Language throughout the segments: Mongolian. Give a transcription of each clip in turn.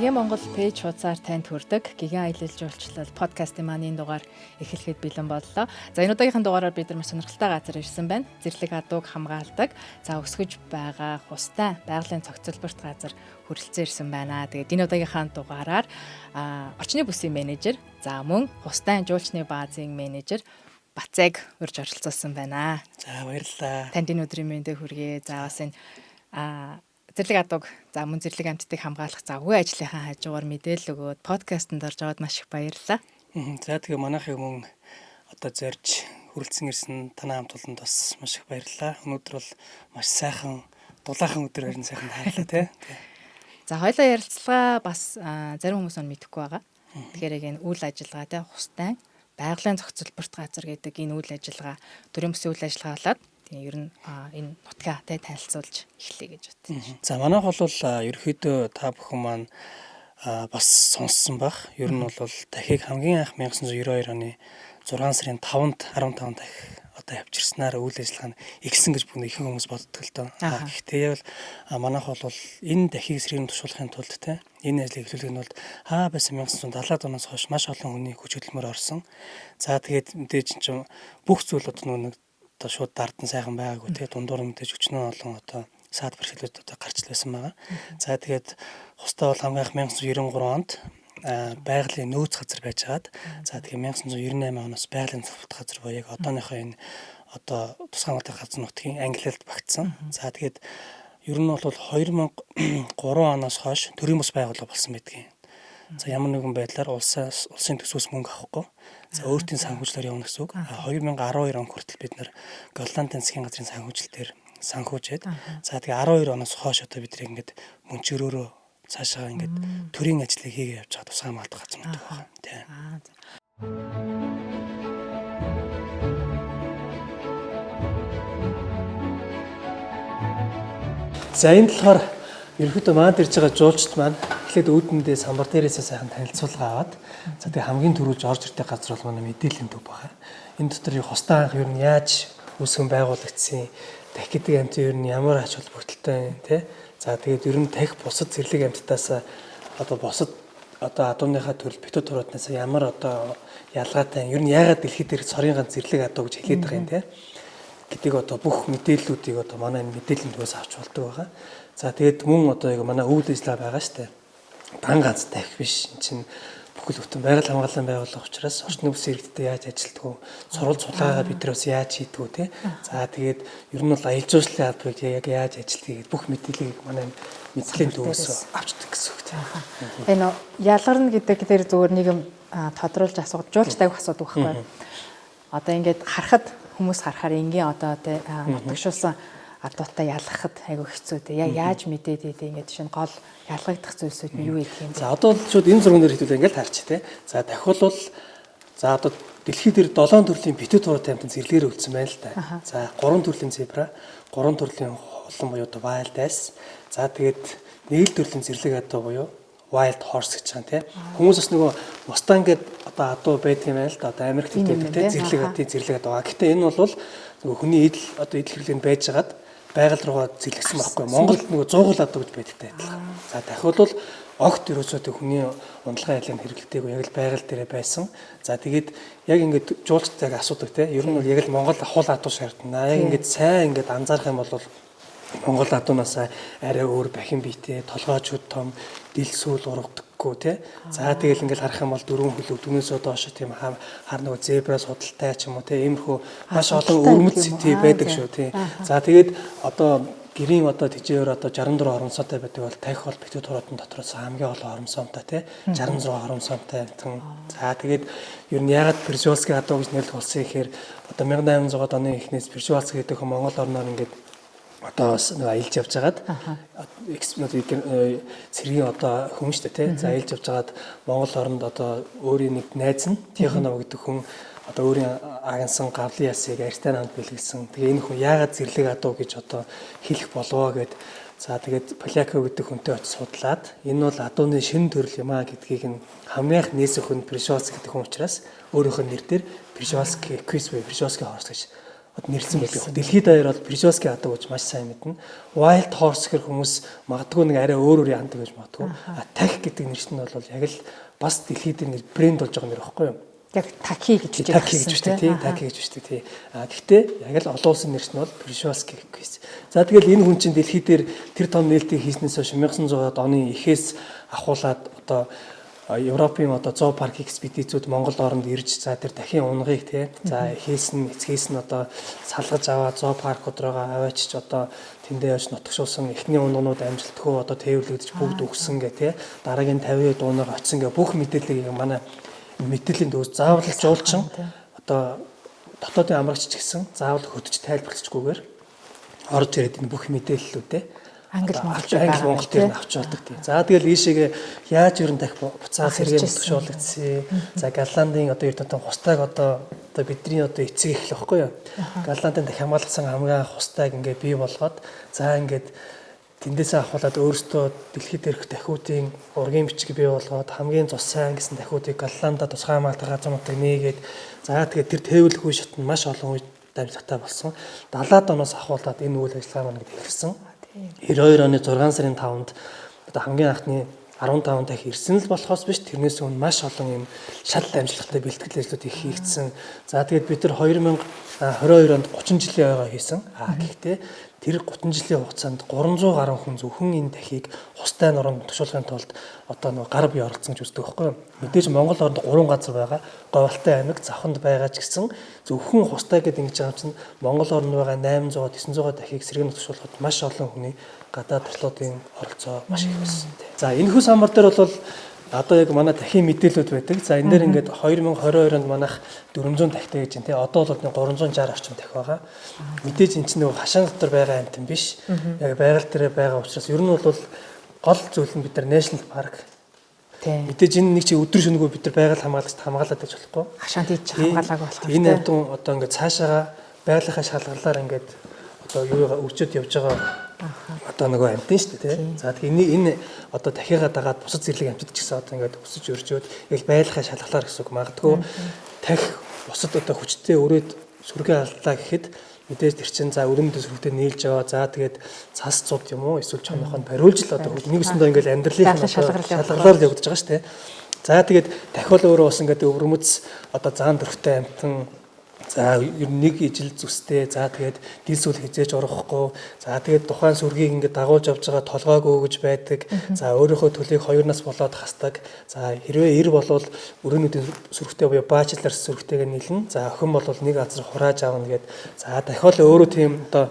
Гэгээ Монгол пэйж хуудасаар танд хүрдэг гигэн аялал жуулчлал подкастын маань энэ дугаар эхлэхэд бэлэн боллоо. За энэ удаагийнхын дугаараар бид нар маш сонирхолтой газар ирсэн байна. Зэрлэг адууг хамгаалдаг. За өсгөж байгаа хустай байгалийн цогцлборт газар хүрэлцэн ирсэн байна. Тэгээд энэ удаагийнхаа дугаараар орчны бүсийн менежер, за мөн хустай жуулчны баазын менежер Бацайг урьж оролцуулсан байна. За баярлалаа. Танд энэ өдрийн мэндийг хүргэе. За бас энэ Зэрлэг адууг за мөн зэрлэг амьтдыг хамгаалах завгүй ажлынхаа хажуугаар мэдээлэл өгөөд подкастэнд орж аваад маш их баярлалаа. За тэгээ манайхыг мөн одоо зорж хүрэлцэн ирсэн танай хамт олонд бас маш их баярлалаа. Өнөөдөр бол маш сайхан дулаахан өдөр ирэн сайхан тайлаа тий. За хоёлаа ярилцлага бас зарим хүмүүс нь мэдэхгүй байгаа. Тэгэхээр яг энэ үйл ажиллагаа тий хустай байгалийн зохицолборт газар гэдэг энэ үйл ажиллагаа төрийн бүсийн үйл ажиллагаа болоод тийм ер нь энэ нутгаатай танилцуулж эхлэе гэж бодсон. За манайх бол ерөөхдөө та бүхэн маань бас сонссон баг. Ер нь бол дахиг хамгийн анх 1992 оны 6 сарын 5-нд 15 дахь одоо явчихснаар үйл ажиллагаа нь ихсэн гэж бүгд ихэнх хүмүүс боддог л доо. Гэхдээ яг манайх бол энэ дахиг сэргийрэн тушуулахын тулд те энэ ажлыг эхлүүлэхэд бол байсан 1970-аад оноос хойш маш олон хүний хүч хөдөлмөр орсон. За тэгээд мэдээж чинь бүх зүйл одоо нэг одоо шууд дардан сайхан байгаагүй тэгээ дундуур мэдээж өчнөө олон одоо саад бэрхшээлүүд одоо гарч л байсан байгаа. За тэгээд хустай бол хамгийн анх 1993 онд байгалийн нөөц газар байжгаад за тэгээд 1998 оноос байгалийн цогцлборт газар буюу яг одооныхоо энэ одоо тусгай хамгаалалтын газар нутгийн ангиллалд багтсан. За тэгээд ер нь бол 2003 оноос хойш төрийн бас байгууллага болсон байдгийг. За ямар нэгэн байдлаар улсын төсвөөс мөнгө авахгүй. За өөртөө санхүүжлээр явна гэсэн үг. 2012 он хүртэл бид нар Голландын засгийн газрын санхүүжилтээр санхүүжээд за тэгээ 12 оноос хойш одоо бид нэг ингээд мөнчөрөөрөө цаашаа ингээд төрийн ажлыг хийгээ явж байгаа тусгай хамгаалалт газар нутаг байна. Тий. За энэ болохоор ерөөхдөө манд ирж байгаа жуулчд маань эхлээд өөдөндөө самбар дээрээсээ сайхан танилцуулга аваад за тэгээ хамгийн түрүүлж орж ирдэг газар бол манай мэдээллийн төв байна. Энэ дотор хустай анх ер нь яаж үүсгэн байгуулагдсан, дахь гэдэг амьтан ер нь ямар ач холбогдолтой вэ те. За тэгээд ер нь дахь бусад зэрлэг амьтдаас одоо бусад одоо адууныхаа төрөл битүү турууднаас ямар одоо ялгаатай ер нь яагаад дэлхийд дээрх цорын ганц зэрлэг адуу гэж хэлээд байгаа юм те. Гэдэг одоо бүх мэдээллүүдийг одоо манай энэ мэдээллийн төвөөс авч болдог байгаа. За тэгээд мөн одоо яг манай үйл ажиллагаа байгаа штэ. Дан ганц дахь биш. Энд чинь бүхэл бүтэн байгаль хамгааллын байгууллага учраас орчны бүсийн иргэдэд яаж ажилтдаг вэ? Сурвалж судалгаагаа бид нар бас яаж хийдэг вэ те? За тэгээд ер нь бол аялал жуулчлалын албыг яг яаж ажилтдаг гэдэг бүх мэдээллийг манай мэдээллийн төвөөс авчдаг гэсэн үг тийм. Энэ ялгарна гэдэг дээр зөвөр нэг юм тодруулж асууж жуулчтай асуудаг байхгүй. Одоо ингээд харахад хүмүүс харахаар энгийн одоо те нутагшуулсан адуутай ялгахад айгүй хэцүү те. Яаж мэдээд идэв ингээд шинэ гол ялгагдах зүйлсүүд нь юу гэдэг юм бэ? За одоо л шууд энэ зурган дээр хэвлээ ингээд харч те. За дахиад бол за одоо дэлхийд дээр 7 төрлийн битүү туруутай амьтан зэрлэгээр үлдсэн байна л да. За 3 төрлийн зебра, 3 төрлийн улан буюу одоо wild ass. За тэгээд нэг л төрлийн зэрлэг адуу буюу wild horse гэж байна тий. Хүмүүс бас нөгөө Mustang гэдэг одоо адуу байдаг юм байна л да. Одоо Америкт байдаг тий зэрлэг адуу. Гэхдээ энэ бол нөгөө хүний идэл одоо идэл хэрэглэн байжгаад байгаль руугаа зэрлэгсэн байхгүй. Монголд нөгөө 100 адуу гэж байдагтай адилхан. За дахиад бол огт ерөөсөө хүний унтлагын айлын хэрэглэдэггүй яг л байгаль дээрээ байсан. За тэгээд яг ингээд жуулчдыг асуудаг тий. Ер нь бол яг л Монгол хул адуу шаардна. Яг ингээд сайн ингээд анзаарах юм бол Монгол адуунаас арай өөр бахин биетэй, толгойчуд том, дил сүүл ургадаггүй тий. За тэгэл ингээл харах юм бол дөрвөн хөлөг дүнээсөө доош тийм хар нөгөө зебра судалтай ч юм уу тий. Иймэрхүү маш олон өрмөц тий байдаг шүү тий. За тэгээд одоо гэрийн одоо тэжээр одоо 64 хоромсоотой байдаг бол дахь бол битүү туруутан дотроос хамгийн олон хоромсоомтой тий 66 хоромсоомтой гэнэ. За тэгээд ер нь ягаад Пржевальский адуу гэж нэрлэх болсон гэхээр одоо 1800 оны эхнээс Пржевальский гэдэг хүн Монгол орноор ингээд одоо нэг аялж явж байгаад сэргийн одоо хүн шүү дээ тий. За аялж явж байгаад Монгол оронд одоо өөрийн нэг найз нь Тихонов гэдэг хүн одоо өөрийн агнсан гавлын ясыг арьстай хамт бэлгэлсэн. Тэгээ энэ хүн яагаад зэрлэг адуу гэж одоо хэлэх болов гэд за тэгээд Поляков гэдэг хүнтэй очиж судлаад энэ бол адууны шинэ төрөл юм а гэдгийг нь хамгийн их нээсэх хүн Пржевальский гэдэг хүн учраас өөрийнх нь нэр дээр Пржевальский Equus буюу Пржевальский хорс гэж нэрсэн байдаг. Дэлхийд даяар бол Прижовский хадаг гэж маш сайн мэднэ. Wild horse гэх хүмүүс магадгүй нэг арай өөр яадаг гэж магадгүй. Тах гэдэг нэрс нь бол яг л бас дэлхийд нэг брэнд болж байгаа нэр байхгүй юу? Яг таки гэж бичдэг. Таки гэж бичдэг тий. Таки гэж бичдэг тий. Гэхдээ яг л олон улсын нэрс нь бол Прижовский гэсэн. За тэгэл энэ хүн чинь дэлхий дээр тэр том нээлтийг хийснээс хойш 1900-аад оны эхээс ахуулаад одоо Европын одоо зоопарк экспедицүүд Монгол оронд ирж за тэр дахин унгыг тий. За эхээс нь эцгээс нь одоо салгаж аваад зоопаркууд руугаа аваачиж одоо тэндээ явж нутагшуулсан эхний унгнууд амжилтгүй одоо тээвэрлэгдэж бүгд өгсөн гэ тий. Дараагийн 50 дуунаар очсон гэ бүх мэдээллийг манай мэдээллийн дөөс заавал жуулчин одоо дотоодын амрагч ч гэсэн заавал хөтөж тайлбарлахгүйгээр орж ирээд энэ бүх мэдээллүүдээ англи монгол дээр авч болдог тийм. За тэгэл ийшээгээ яаж ерөн дахь буцаа сэргээ нутагшуулагдсан. За Голландын одоо эрдэнэтэн хустайг одоо бидний одоо эцэг их л баггүй юу. Голландын дахь хамгаалсан хамгийн анх хустайг ингээд бий болгоод за ингээд тэндээсээ авахуулаад өөрөөсөө дэлхийд дээрх дахиудын ургийн бичиг бий болгоод хамгийн цус сайн гэсэн дахиудыг Голландаа тусгай хамгаалалтын газруудыг нээгээд за тэгээд тэр тээвэрлэх үе шат нь маш олон үед дамжлагтай болсон. 70-аад оноос ахуулаад энэ үйл ажиллагаа маань эхэлсэн. 92 оны 6 сарын 5-нд одоо хамгийн анхны 15 дахь ирсэн л болохоос биш тэрнээс өмнө маш олон юм шал амжилттай бэлтгэл ажлууд их хийгдсэн. За тэгээд бид нар 2022 онд 30 жилийн ойгоо хийсэн. Гэхдээ тэр 30 жилийн хугацаанд 300 гаруй хүн зөвхөн энэ дахийг хустай нуруунд нутагшуулахын тулд одоо нэг гар бие оролцсон гэж үздэг байхгүй юу? Мэдээж Монгол оронд 3 газар байгаа. Говьалтай аймаг, Завханд байгаа ч гэсэн зөвхөн хустай гэдэг ингэж байгаа чинь Монгол оронд байгаа 800 900 дахийг сэргээн нутагшуулахад маш олон хүний гадаад төрлүүдийн оролцоо маш их байсан. За энэхүү самбар дээр бол одоо яг манай дахин мэдээлэлүүд байдаг. За энэ дээр ингээд 2022 онд манайх 400 дахьтай гэж байна тий. Одоо бол 360 орчим дахь байгаа. Мэдээж энэ чинь нэг хашаан дотор байгаа амтан биш. Яг байгаль дээр байгаа учраас ер нь бол гол зүйл нь бид нар National Park. Мэдээж энэ нэг чи өдөр шөнөгүй бид нар байгаль хамгаалагчд хамгаалаад байж болохгүй. Хашаанд хийж хамгаалаагүй болох. Энэ амтан одоо ингээд цаашаага байгалийнхаа шалгалаар ингээд одоо юу өвчөд явж байгаа одоо нөгөө амтэн шүү дээ тий. За тэгэхээр энэ одоо дахиагаа дагаад бусад зэрлэг амтд ч гэсэн одоо ингээд өсөж өржөөд яг байгалийнхаа шалгалаар гэсэн үг магадгүй тахи бусад одоо хүчтэй өрөөд сүргээ алдлаа гэхэд мэдээж тэр чинь за өрөөндөө сүргтээ нийлж аваа за тэгээд цас цуд юм уу эсвэл чонохонд бариулж л одоо нэгсэндээ ингээд амьдралын шалгалаар л явагдаж байгаа шүү дээ. За тэгээд дахиад өөрөө бас ингээд өвөрмөц одоо заан дөрвтэй амтан за ер нь нэг ижил зүстэй за тэгээд дил сүл хизээж орохгүй за тэгээд тухайн сүргийг ингээд дагуулж авч байгаа толгойг өгж байдаг за өөрийнхөө төлийг 2 нас болоод хасдаг за хэрвээ эр болвол өрөөнүүдийн сүргтэй буюу баачлаар сүргтэйгээ нийлнэ за охин болвол нэг газар хурааж аавна гээд за дахиад өөрөө тийм одоо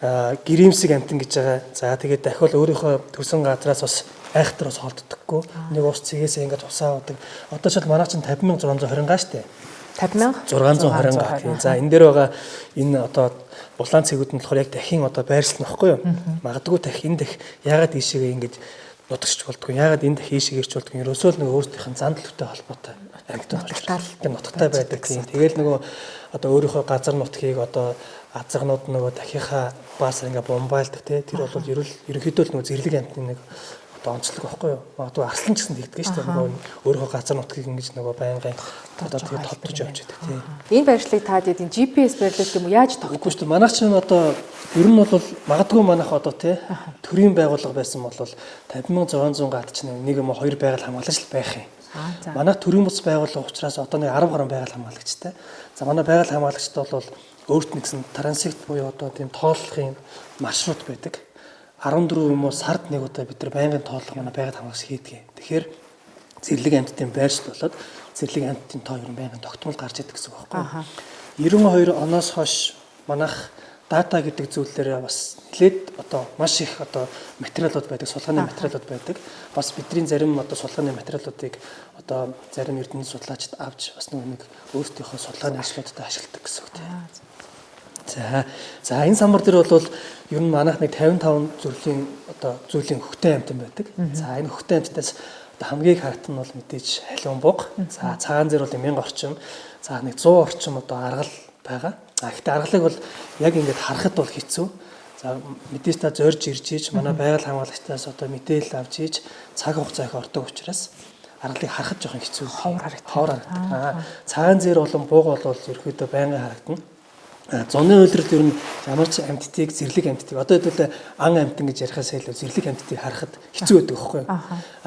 гэрэмсэг амтан гэж байгаа за тэгээд дахиад өөрийнхөө төсөн газраас бас айхтар бас холддоггүй нэг ус цэгээсээ ингээд усаа удаг одоо ч манай чинь 50,620 га штэ 50,620 га. За энэ дээр байгаа энэ одоо булаан цэгүүд нь болохоор яг дахин одоо байршилна байхгүй юу? Магадгүй дахин энэ дэх яагаад ийшээгээ ингэж нутагч болдгоо. Яагаад энэ дэх ийшээ ирч болдгоо. Ерөөсөө л нөгөө өөрсдийнх нь зан төлөвтэй холбоотой амьтан болчихлоо. Нутагтай байдаг тийм. Тэгэл нөгөө одоо өөрийнхөө газар нутгийг одоо азарнууд нөгөө дахийнхаа баасаар ингээ бомбайлдаг тий. Тэр бол ерөнхийдөө л нөгөө зэрлэг амьтны нэг одоо онцлог байхгүй юу? Магадгүй арслан ч гэсэн тэгдэг шүү дээ. Нөгөө өөрийнхөө газар нутгийг ингэж нөгөө байнгын одоо тэгээд тодтож явж байдаг тийм. Энэ байршлыг та дэд энэ GPS байрлал гэх юм уу яаж тогтоохгүй шүү дээ. Манайх чинь одоо ер нь бол магадгүй манайх одоо тий төрийн байгууллага байсан бол 50,600 гад чинь нэг юм уу 2 байгаль хамгаалагч байх юм. Манайх төрийн бус байгууллага учраас одоо нэг 10 гаруй байгаль хамгаалагчтай. За манай байгаль хамгаалагчд бол өөрт нэгсэн трансект буюу одоо тийм тооллохын маршрут байдаг. 14 юм уу сард нэг удаа бид нар байнгын тооллого манай байгаль хамгаалагч хийдэг. Тэгэхээр зэрлэг амьтдын байршил болоод зэрлэг амьтдын тоо ер нь байнгын тогтмол гарч идэг гэсэн үг байхгүй. 92 оноос хойш манайх дата гэдэг зүйлээр бас нэлээд одоо маш их одоо материалууд байдаг, сулгааны материалууд байдаг. Бас бидний зарим одоо сулгааны материалуудыг одоо зарим эрдэнэ судлаачид авч бас нэг өөрсдийнхөө сулгааны ажлуудад ашигладаг гэсэн үг тийм. За энэ самбар дээр бол ер нь манайх нэг 55 төрлийн одоо зүйлийн хөхтэй амьтан байдаг. За энэ хөхтэй амьтнаас одоо хамгийн их харагдсан нь бол мэдээж халиун буг. За цагаан зэр бол 1000 орчим. За нэг 100 орчим одоо аргал байгаа. Гэхдээ аргалыг бол яг ингээд харахад бол хэцүү. За мэдээж та зорж ирж ийж манай байгаль хамгаалагчдаас одоо мэдээлэл авч ийж цаг хугацаа их ордог учраас аргалыг харахад жоохон хэцүү. Ховор харагдана. Цагаан зэр болон буг бол ерөөдөө байнгын харагдана. Зуны үйлрэл ер нь ямар ч амьтдыг зэрлэг амьтдыг одоо хэдүүл ан амьтан гэж ярихаас илүү зэрлэг амьтдыг харахад хэцүү байдаг байхгүй юу?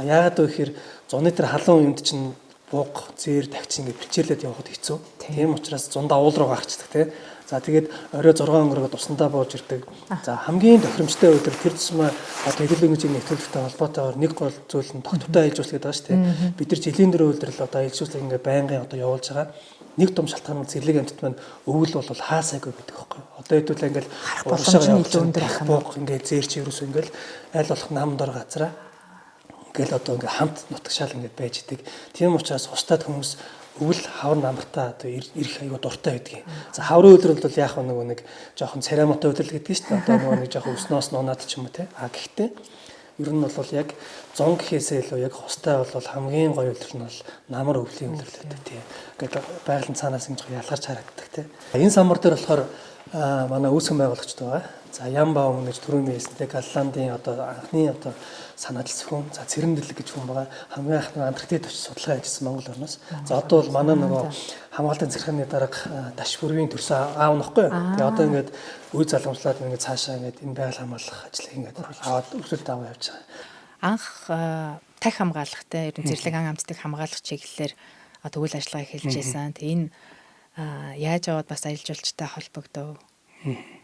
Яагаад вэ гэхээр зуны тэр халуун юмд чинь буг, зээр, тагч ингэ бэлчээлээд явахд хэцүү. Тийм учраас зундаа уул руу гарчдаг тий. За тэгээд орой 6 өнгөрөөд усандаа бууж ирдэг. За хамгийн тохиромжтой үйлрэл тэр тусмаа одоо хэдүүлэн хэмжээний нэвтрүүлэгтэй холбоотойгоор нэг гол зүйл нь тогтвортой аялжуулалт гэдэг байгаа шүү дээ. Бид нар жилийн дөрөв үйлрэл одоо аялжуулалт ингээ байнгын одоо явуулж байгаа. Нэг том шалтгаан нь зэрлэг амьтад маань өвөл бол хаасаагүй гэдэг байхгүй. Одоо хэдүүлээ ингээл боломж нь илүү өндөр ах юм. Бог ингээ зээрч ерөөсөө ингээл аль болох нам дор газраа ингээл одоо ингээ хамт нутагшаал ингээ байж идэг. Тийм учраас устдад хүмүүс өвөл хавар намартаа одоо ирэх аюу дуртай байдгийг. За хаврын үйлрэл бол яг нэг жоохон церемонтой үйлрэл гэдэг шүү дээ. Одоо нэг жоохон өснөөс нунаад ч юм уу те. Гэхдээ ер нь бол яг зон гэхээсээ илүү яг хустай бол хамгийн гоё үйлрэл нь бол намар өвлийн үйлрэл гэдэг тийм. Ингээд байгалийн цаанаас ингэж ялгарч харагддаг тийм. Энэ самбар дээр болохоор манай үүсгэн байгуулагчд байгаа. За Ямбаум гэж түрүүний хэлсэнтэй Галландын одоо анхны одоо санаатал зөвхөн за Цэрэндэлэг гэж хүн байгаа. Хамгийн анхны Антарктид очиж судалгаа хийсэн Монгол орноос. За одоо бол манай нөгөө хамгаалтын захиргааны дарга даш бүрийн төрсөн аав нөхгүй. Тэгээ одоо ингээд үе залгамжлаад ингээд цаашаа ингээд энэ байгаль хамгаалах ажлыг ингээд аваад өрсөлд аваа явж байгаа. Анх тахь хамгаалахтай ер нь зэрлэг ан амьтдыг хамгаалах чиглэлээр одоо үйл ажиллагаа эхэлж байсан. Тэгээ энэ яаж аваад бас аялал жуулчтай холбогдов.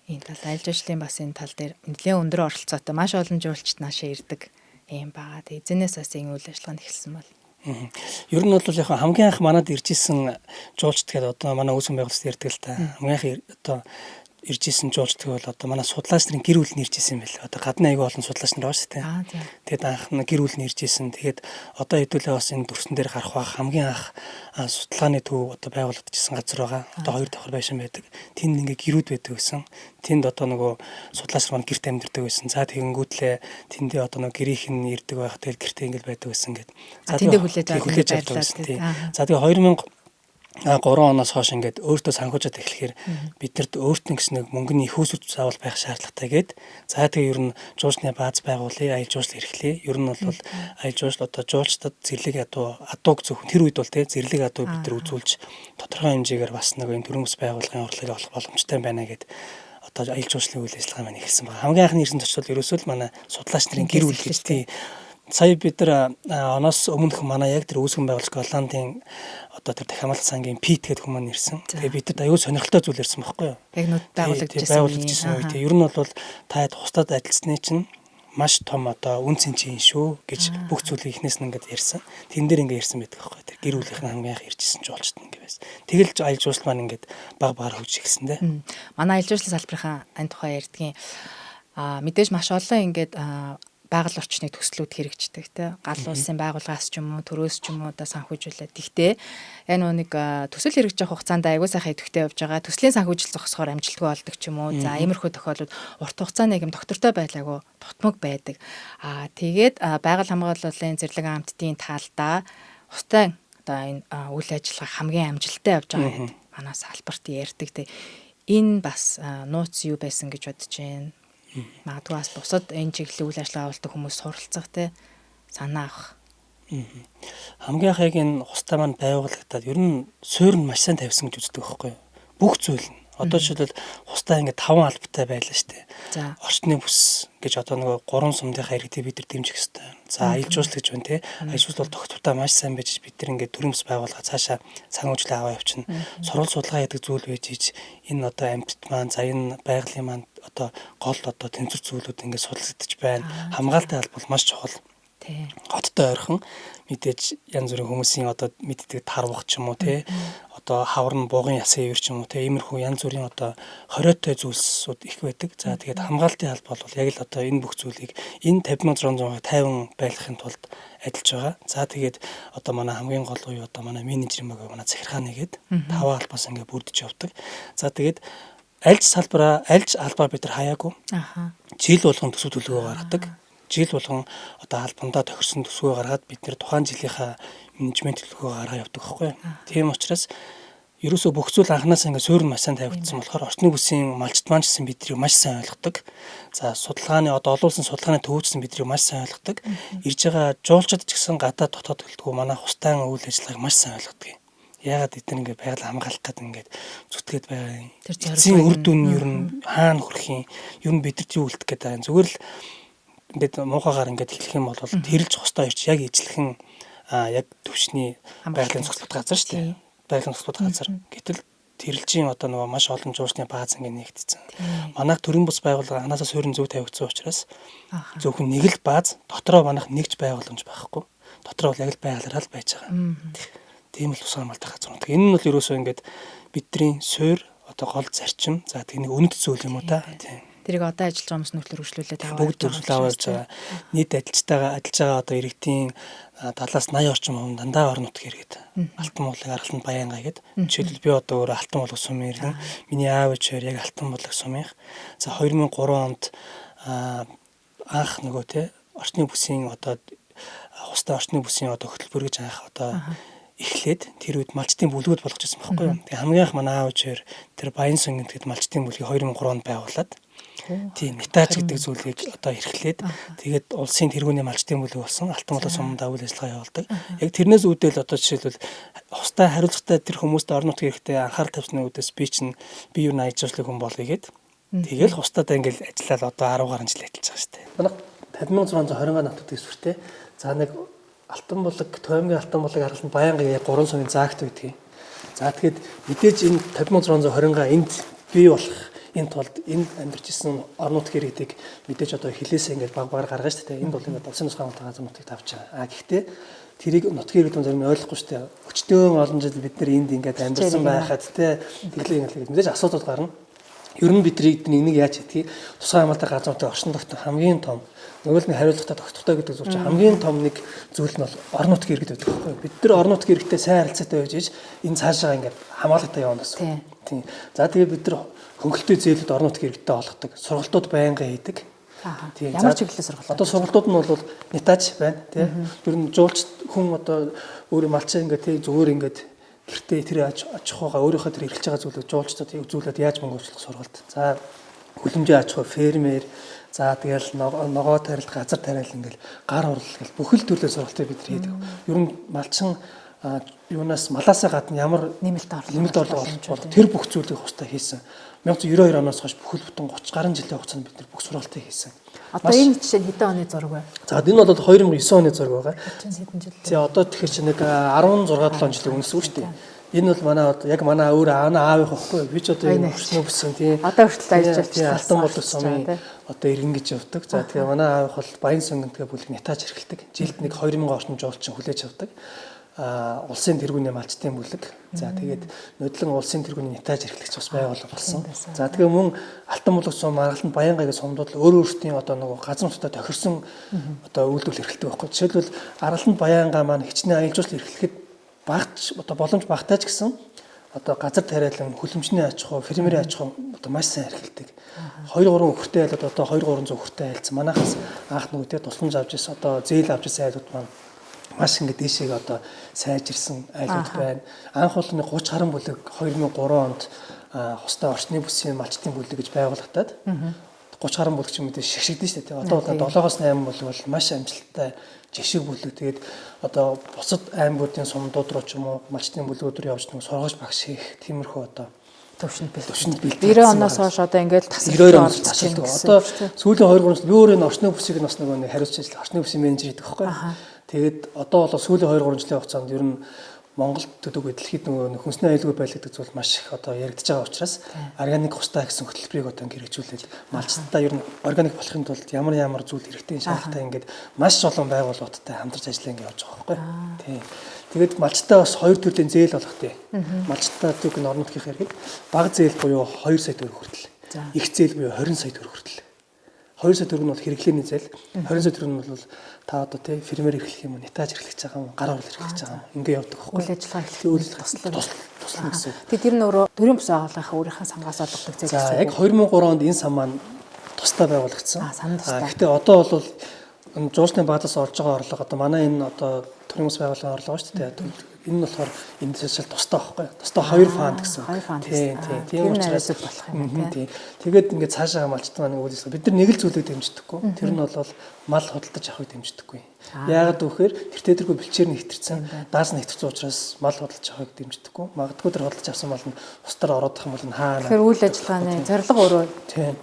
Энэ тал аялал жуулчлалын бас энэ тал дээр нэлээд өндөр оролцоотой маш олон жуулчд наашаа ирдэг юм байгаа. Тэгээ эзэнээс бас энэ үйл ажиллагаа эхэлсэн бол. Ер нь бол яг хамгийн анх манад ирж исэн жуулчд гэдэг одоо манай үүсгэн байгууллагч ярьдаг л та. Хамгийн анх одоо ирж исэн жуулчд бол одоо манай судлаач нарын гэр бүл нь ирж исэн юм байл. Одоо гадны аягүй олон судлаач нар байгаа шүү дээ. Тэгээд анх нь гэр бүл нь ирж исэн. Тэгээд одоо хэдүүлээ бас энэ дүрсэн дээр гарах байх хамгийн анх судалгааны төв одоо байгуулагдчихсан газар байгаа. Одоо 2 давхар байшин байдаг. Тэнд ингээ гэрүүд байдаг гэсэн. Тэнд одоо нөгөө судлаач нар гэрт амьдардаг байсан. За тэгэнгүүтлээ тэндээ одоо нөгөө гэрийнх нь ирдэг байх. Тэгээд гэртээ ингээ байдаг байсан гэдэг. За тэндээ хүлээж авдаг байсан. За тэгээ 3 оноос хойш ингээд өөртөө санхүүжээд эхлэхээр биднэрт өөртөө гэсэн нэг мөнгөний хөөсөж заавал байх шаардлагатай гээд за тэгээ ер нь жуулчны бааз байгуулъя, аялал жуулчлал эрхлэе. Ер нь бол аялал жуулчлал одоо жуулчдад зэрлэг адууг зөвхөн тэр үед бол тий зэрлэг адуу бид нар үзүүлж тодорхой хэмжээгээр бас нэг энэ төрөмс байгууллагын орлогыг олох боломжтой байна гэд одоо аялал жуулчлалын үйл ажиллагаа маань эхэлсэн байна. Хамгийн анхны ирсэн зочдол ерөөсөө л манай судлаач нарын гэр бүл гэж тий. Сая бид нар оноос өмнөх манай яг тэр үүсгэн байгуулагч Голландын одоо тэр дахиамалт сангийн Пит гэдэг хүмүүс ирсэн. Тэгээ бид нар аюул сонирхолтой зүйл ярьсан байхгүй юу? Яг нүд байгуулагдчихсан үе. Ер нь бол та тусдад адилсны чинь маш том одоо үн цэнчин шүү гэж бүх зүйлийг эхнээс нь ингээд ярьсан. Тэн дээр ингээд ярьсан байдаг байхгүй. Тэр гэр бүлийнх нь хамгийн анх иржсэн жуулчд ингээд байсан. Тэгэл аялал жуулчлал маань ингээд баг багаар хөгжиж эхэлсэн дээ. Манай аялал жуулчлал салбарын энэ тухай ярьдгийн мэдээж маш олон ингээд байгаль орчны төслүүд хэрэгждэг те гал улсын байгууллагаас ч юм уу төрөөс ч юм уу одоо санхүүжүүлээд тэгтээ энэ нэг төсөл хэрэгжих хугацаанд аягүй сайхан идэвхтэй явж байгаа төслийн санхүүжилт зогсохоор амжилтгүй болдог ч юм уу за иймэрхүү тохиолдолд урт хугацааны юм доктортой байлаагүй тутмаг байдаг тэгээд байгаль хамгааллын зэрлэг амттын талдаа устай одоо энэ үйл ажиллагаа хамгийн амжилттай явж байгаа гэдэг манай салбарт ярьдаг те энэ бас нууц юу байсан гэж бодож байна. Магадгүй бас бусад энэ чиглэлийн үйл ажиллагаа авалдаг хүмүүс суралцах те санаа авах. Хамгийн анх яг энэ хустай маань байгуулагдаад ер нь суурь нь маш сайн тавьсан гэж үздэг байхгүй юу? Бүх зүйл нь. Одоо жишээлбэл хустай ингээд 5 албатай байлаа шүү дээ. Орчны бүс гэж одоо нөгөө 3 сумдынхаа иргэдийг бид нар дэмжих хэрэгтэй. За аялал жуулчлал гэж байна те. Аялал жуулчлал бол тогтвортой маш сайн байж бид нар ингээд төрөмс байгуулга цаашаа санхүүжлээ аваа явчихна. Сурвал судалгаа гэдэг зүйл байж ич энэ одоо амьтд маань за энэ байгалийн маань одоо гол одоо тэнцвэр зүйлүүд ингээд судалгагдчих байна. Хамгаалалтын алба бол маш чухал. Хоттой ойрхон мэдээж янз бүрийн хүмүүсийн одоо мэддэг тарвах ч юм уу те одоо хавар нь буугын ясын ивэр ч юм уу те иймэрхүү янз бүрийн одоо хориотой зүйлсүүд их байдаг. За тэгээд хамгаалтын алба бол яг л одоо энэ бүх зүйлийг энэ 50,650 байлгахын тулд ажиллаж байгаа. За тэгээд одоо манай хамгийн гол уу одоо манай менежер юм байгаа манай захиргааны гээд 5 албаас ингээд бүрдэж явдаг. За тэгээд аль албаар бид нар хаяагүй. Жил болгон төсөв төлөвөө гаргадаг. Жил болгон одоо албандаа тохирсон төсвөө гаргаад бид нэр тухайн жилийнхаа менежмент төлөвлөгөө гаргаа явдаг байхгүй. Тийм учраас ерөөсөө бүх зүйл анханаас ингээд суурь маш сайн тавигдсан болохоор орчны бүсийн малчд маань ч гэсэн биднийг маш сайн ойлгодог. За судалгааны одоо олуулсан судалгааны төвчсөн биднийг маш сайн ойлгодог. Ирж байгаа жуулчид ч гэсэн гадаад дотоод төлөвлөгөө манай хустайн үйл ажиллагааг маш сайн ойлгодог. Яагаад эдгээр ингээд байгаль хамгаалах гэдэг ингээд зүтгээд байгаа юм. Эцсийн үр дүн нь ер нь хаана хүрэх юм? Ер нь бидэрт юу үлдэх гээд байгаа юм. Зүгээр л ингээд муухагаар ингээд хэлэх юм бол тэрэлж хостой ирч яг ижлэхэн яг төвчний байгалийн зохицуулалт газар шүү дээ. Байгалийн зохицуулалт газар. Гэтэл тэрэлжийн одоо нөгөө маш олон жуурчны бааз ингээд нэгдсэн. Манайх төрийн бус байгууллага анаасаа суурин зөв тавигдсан учраас зөвхөн нэг л бааз дотроо манайх нэгж байгууламж байхгүй. Дотроо бол яг л байгалаар л байж байгаа. Тийм л ус хамгаалах газар. Энэ нь бол ерөөсөө ингээд бидний суурь одоо гол зарчим. За тийм нэг үнэт зүйл юм уу та. Тийм. Тэрийг одоо ажиллаж байгаа хүмүүс нөхлөр хөгжлүүлээд аваад бүгд хөгжлөө аваад байгаа. Нийт ажиллаж байгаа одоо иргэдийн 70-аас 80 орчим хүн дандаа орон нутгийн иргэд. Алтан муулыг Алтан Баянгай гэдэг. Жишээлбэл би одоо өөрөө Алтан муулаг сумын иргэн. Миний аав ээжээр яг Алтан муулаг сумынх. За 2003 онд анх нөгөө те орчны бүсийн одоо хустай орчны бүсийн одоо хөтөлбөр гэж анх одоо эхлээд тэр үед малчтын бүлгүүд болгож ирсэн байхгүй юу. Тэгээ хамгийн анх манай аав ээжээр тэр Баян сон гэдэг малчтын бүлгийг 2003 онд байгуулад тийм нэтаж гэдэг зүйлийг одоо эрхлээд тэгээд улсын тэргүүний малчтын бүлэг болсон Алтан муулаг суманд үйл ажиллагаа явуулдаг. Яг тэрнээс үүдэл одоо жишээлбэл хустай хариуцлагатай тэр хүмүүст орон нутгийн хэрэгтэй анхаарал тавьсны үүдээс би юу нааж ажиллах хүн болъё гэд тэгэл хустадаа ингээл ажиллаад одоо 10 гаруй жил ажиллаж байгаа шүү дээ. Манай 5620 натуудын сүртэй за нэг Алтан муулаг Тоймгийн Алтан муулаг Алтан Баянгай 3 сумын заагт байдгийг. За тэгээд мэдээж энэ 5620 энд бий болох энэ тулд энэ амьдарч ирсэн орон нутгийн иргэдийг мэдээж одоо хилээсээ ингээд баг багаар гаргаж шүү дээ. Энд бол ингээд улсын нусгаан газар нутгийг тавьж байгаа. Гэхдээ тэрийг нутгийн иргэдүүд зарим нь ойлгохгүй шүү дээ. Өчтөөн олон жил бид нар энд ингээд амьдарсан байхад те тэглээ мэдээж асуудал гарна. Ер нь бидний нэг яаж хийдгийг тусгай хамгаалалтын газруудын орчин тогтсон хамгийн том нөгөө нэг хариуцлагатай тогтвортой гэдэг зүйл чинь хамгийн том нэг зүйл нь бол орон нутгийн иргэд байдаг байхгүй юу? Бид нар орон нутгийн иргэдтэй сайн харилцаатай байж иж энэ цаашаа ингээд хамгаалалтаа явуулна гэсэн. Тийм. За тэгээд бид нар хөнгөлтэй зээлүүд орон нутгийн иргэдтэй олгодог, сургалтууд байнга хийдэг. Тийм. Ямар чиглэлийн сургалтууд? Одоо сургалтууд нь бол нэтаж байна, тийм. Ер нь жуулч хүн одоо өөрөө малчаа ингээд тийм зүгээр ингээд гэртээ тэр аж ахуйгаа өөрийнхөө тэр эрхэлж байгаа зүйлүүд жуулчдад үзүүлээд яаж мөнгө сургалт. За хүлэмжийн аж ахуй фермер за тэгэл ногоо тарилт газар тариал ингээл гар урлал гэл бүхэл төрлийн сургалтыг бид хийдэг. Ер нь малчин юунаас малаасаа гадна ямар нэмэлт орлого болох тэр бүх зүйлийг хустаа хийсэн. 1992 оноос хойш бүхэл бүтэн 30 гаруй жилийн хугацаанд бид нар бүх сургалтыг хийсэн. Одоо энэ жишээ хэдэн оны зураг вэ? За энэ бол 2009 оны зураг байгаа. Хэдэн жил? Тэгээ одоо тэгэхээр чи нэг 16-7 жилийн өмнөсөн шүү дээ. Энэ бол манай яг манай өөр аавынх байхгүй. Би ч одоо энэ өчнөө бүсэн тийм. Одоо хүртэл ажиллаж байна. Алтан муулаг сумын одоо иргэн гэж явдаг. За тэгээ манай аавынх бол Баян сонгонтгээ бүлэг нэтаж эрхэлдэг. Жилд нэг 2000 орчим жуулчин хүлээж авдаг. Улсын тэргүүний малчтын бүлэг. За тэгээд нодлон улсын тэргүүний нэтаж эрхлэгч бас байгуулга болсон. За тэгээ мөн Алтан муулаг сум, Алтан Баянгайгийн сумдууд өөр өөрсдийн одоо нэг газар нутгад тохирсон одоо үйлдвэр эрхэлдэг байхгүй. Жишээлбэл Алтан Баянгай маань хичнээн аялал жуулчлал эрхлэхэд багч одоо боломж багтаа ч гэсэн одоо газар тариалан хүлэмжний аж ахуй, фермерийн аж ахуй одоо маш сайн эрхэлдэг. 2-3 хүртэл айлууд одоо 2-300 хүртэл айлцсан. Манайхаас анх нөгөө тэ тусламж авч ирсэн одоо зээл авч ирсэн айлууд маань маш ингэ дэшег одоо сайжирсан айлууд байна. Анх бол нэг 30 гаруй бүлэг 2003 онд хустай орчны бүсийн малчтын бүлэг гэж байгуулагдаад 30 гаруй бүлэг ч юм уу шигшигдэн шүү дээ. Одоо бол 7-8 бүлэг бол маш амжилттай жишг бүлэг. Тэгээд одоо бусад аймагуудын сумдууд руу ч юм уу малчтын бүлгүүд рүү явж нэг сургаж багш хийх тиймэрхүү одоо төвшөнд бэлдээ. 90 оноос хойш одоо ингээд тасалдаг. Одоо сүүлийн 2-3 жил би өөрөө орчны бүсийг бас нэг хариуцж ажиллах орчны бүсийн менежер гэдэг байхгүй. Тэгээд одоо бол сүүлийн 2-3 жилийн хугацаанд ер нь Монголд төдөөгүй дэлхийд нөгөө хүнсний аюулгүй байл гэдэг зүйл маш их одоо яригдж байгаа учраас органик хустай гэсэн хөтөлбөрийг одоо хэрэгжүүлээд малчтаа ер нь органик болохын тулд ямар зүйл хэрэгтэй шаардлагатай ингээд маш олон байгууллагуудтай хамтарч ажиллаа ингээд явж байгаа байхгүй. Тийм. Тэгээд малчтаа бас 2 төрлийн зээл болгохтэй. Малчтаа зүг орон нутгийн хэрэгэд бага зээл буюу 2 сая төгрөг хүртэл. Их зээл буюу 20 сая төгрөг хүртэл. 2 сая төгрөг нь бол хэрэглээний зээл. 20 сая төгрөг нь бол та одоо тий фермер эрхлэх юм уу, нэтаж эрхлэж байгаа юм, гар урлал эрхлэж байгаа юм. Ингээ явдаг байхгүй. Үйл ажиллагаа эхлэх туслах гэсэн. Тэгээд тэр нь өөрөө төрийн бус байгууллагынхаа өөрийнхөө сангаас олгодог зээл гэсэн. За яг 2003 онд энэ сан маань тусдаа байгуулагдсан. Сан тусдаа. Гэхдээ одоо бол жуулчны баазаас олж байгаа орлого одоо манай энэ одоо төрийн ус байгууллагын орлого шүү дээ. Энэ нь болохоор энэ жишээл тустай байхгүй. Тустай 2 фонд гэсэн. Тийм учраас болох юм тийм. Тэгээд ингээд цаашаа хамгаалчтай маань үүдээс бид нар нэг л зүйлийг дэмждэггүй. Тэр нь бол мал худалдаж авахыг дэмждэггүй. Яагаад гэвэл тэр тедэргүй бэлчээр нь хэвтэрсэн. Даас нь хэвтэрсэн учраас мал худалдаж авахыг дэмждэггүй. Магадгүй тэр худалдаж авсан мал нь устдаар ороодох юм бол хаана. Тэгэхээр үйл ажиллагааны зорилго өөрөө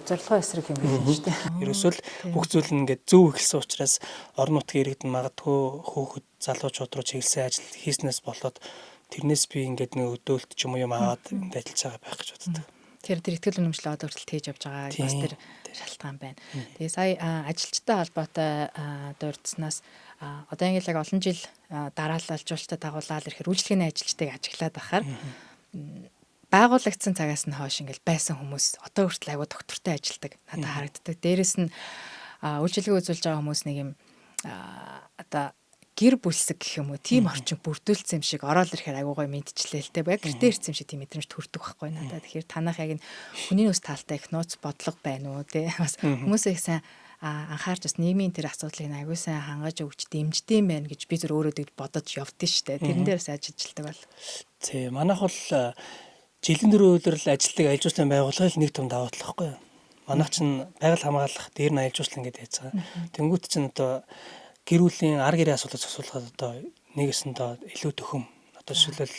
зорилгоо эсрэг юм байна шүү дээ. Ерөөсөө л бүх зүйл нь ингээд зөв эхэлсэн учраас орон нутгийн иргэдэн магадгүй хөөхд залуучууд руу чиглэсэн ажил хийснээс болоод тэрнээс би ингээд нэг өдөөлт ч юм уу юм аваад ингээд ажиллаж байгаа байх гэж боддог. Тэр ихтгэл үнэмшлээ одоо хүртэл тээж явж байгаа бас тэр шалтгаан байна. Тэгээ сая ажилчтай холбоотой дурдсанаас одоо ингээд яг олон жил дараалал жуулчтай дагуулаад ирэхээр үйлчлэгээний ажилчдыг ажиглаад байхаар байгуулагдсан цагаас нь хойш ингээд байсан хүмүүс одоо хүртэл аягүй доктортой ажилдаг надад харагддаг. Дээрэс нь үйлчлэгээ үзүүлж байгаа хүмүүс нэг юм одоо гэр бүлсэг гэх юм уу тийм орчин бүрдүүлсэн юм шиг ороод ирэхээр аягүй гоё мэдчихлээ л те баг гэртээ ирсэн юм шиг тийм мэдрэмж төрдөг байхгүй надад. Тэгэхээр танах яг хүний нөөц талтай их нууц бодлого байна уу те бас хүмүүсээ их сайн анхаарч бас нийгмийн тэр асуудлыг аягүй сайн хангаж өгч дэмждэм байх гэж би зөв өөрөө бодож явдсан шүү дээ. Тэрэн дээрээс ажилладаг бол. Тий, манайх бол жилийн 4 өдөр л ажилтдаг аял жуулчлалын байгууллага нэг том даваа тал байхгүй юу? Манайх чинь байгаль хамгаалах дээр нь аял жуулчлал ингээд яаж байгаа. Тэнгүүт чинь одоо гэр бүлийн ар гэрийн асуудлыг зохицуулахад одоо нэгэсэндээ илүү төхөм. Одоо жишээлбэл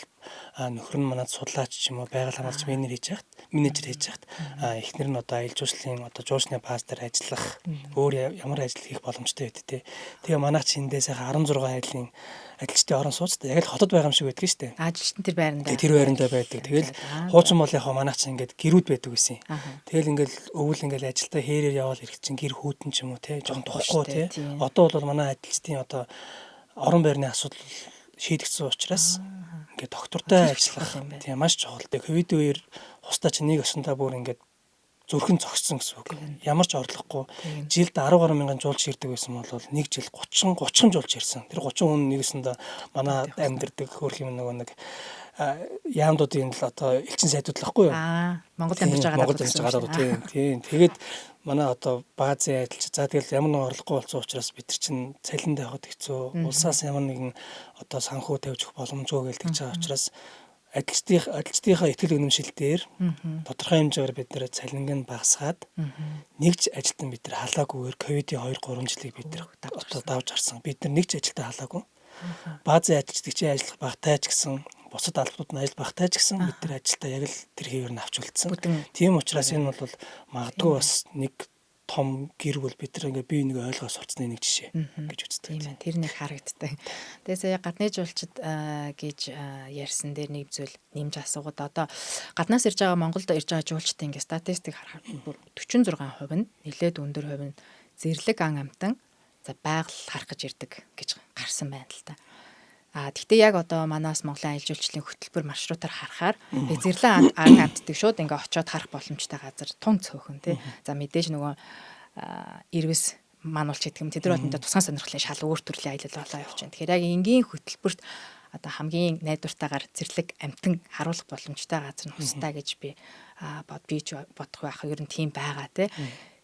нөхөр нь манад судлаач ч юм уу байгаль хамгаалагч менежер хийж яхад эхнэр нь одоо аял жуулчлалын одоо жуучны бааз дээр ажиллах өөр ямар ажил хийх боломжтой байд те. Тэгээ манайх чинь эндээ сайхан 16 айлын ажилчдын орон сууцтай яг л хотод байгаа юм шиг байдаг шүү дээ. Ажилчтан тэр байрандаа. Тэр байрандаа байдаг. Тэгэл хуучин болынхоо манайх чинь ингээд гэрүүд байдаг гэсэн. Тэгэл ингээд өвөл ингээд ажилдаа хээрээр явбал ирэх чинь гэр хүүтэн ч юм уу те жоохон тухгүй те. Одоо бол манай ажилчдын одоо орон байрны асуудал шийдэгдсэн учраас ингээд доктортой ажиллах тийм маш чухал. Ковид үеэр хустаа чинь нэг өсөндөө бүр ингээд зүрхэн зогссон гэсэн үг. Ямар ч орлохгүй жилд 10 гаруй мянган жуулч ирдэг байсан бол нэг жил 30 жуулч ирсэн. Тэр 30 хүн нэгэсэндээ манай амьдэрдэг хөрх юм нэг яамдуудын л одоо элчин сайдууд л ахгүй юу? Монгол амьдарч байгаа тийм. Тэгээд манай одоо баазын ажилч за тэгэл ямар нэг орлохгүй болсон учраас бид нар чинь цалинд явахд хэцүү. Улсаас ямар нэгэн одоо санхүү тавьж өгөх боломжгүй гэлдэж байгаа учраас ажилчдынхаа ихтгэл үнэмшил дээр тодорхой хэмжээгээр бид нэр цалингийн багасгаад нэгж ажилтан бид нар халаагүйгээр ковидын 2-3 жилийг бид нар одоо давж гарсан. Бид нар нэгж ажилтаа халаагүй. Баазын ажилчдыг чинь ажиллах багтаа ч гэсэн бусад албанууд нь ажил багтаа ч гэсэн бид нар ажилтаа яг л тэр хэвээр нь авч үлдсэн. Тийм учраас энэ бол магадгүй бас нэг том гэр бүл бид нар ингээ бие нэг ойлгоо сурцсны нэг жишээ гэж үздэг. Тийм ээ, тэр нэг харагддаг. Тэгээс яг гадны жуулчид гэж ярьсан дээр нэг зүйл нэмж асуугаад одоо гаднаас ирж байгаа Монголд ирж байгаа жуулчдын ингээ статистик харахад 46% нь нэлээд өндөр хувь нь зэрлэг ан амтан за байгаль харах гэж ирдэг гэж гарсан байна л та. Гэхдээ яг одоо манаас Монголын аялал жуулчлалын хөтөлбөр маршрутаар харахаар зэрлэг ан амтдаг шууд ингээ очиод харах боломжтой газар тун цөөхөн тий. За мэдээж нөгөө ирвэс мануулч гэдэг юм. Тэд нар бол тусгай сонирхлын шал өөр төрлийн аялал болоо явчихна. Тэгэхээр яг энгийн хөтөлбөрт одоо хамгийн найдвартайгаар зэрлэг амтан харуулах боломжтой газар нь хустай гэж би бодох байх. Ер нь тийм байгаа тий.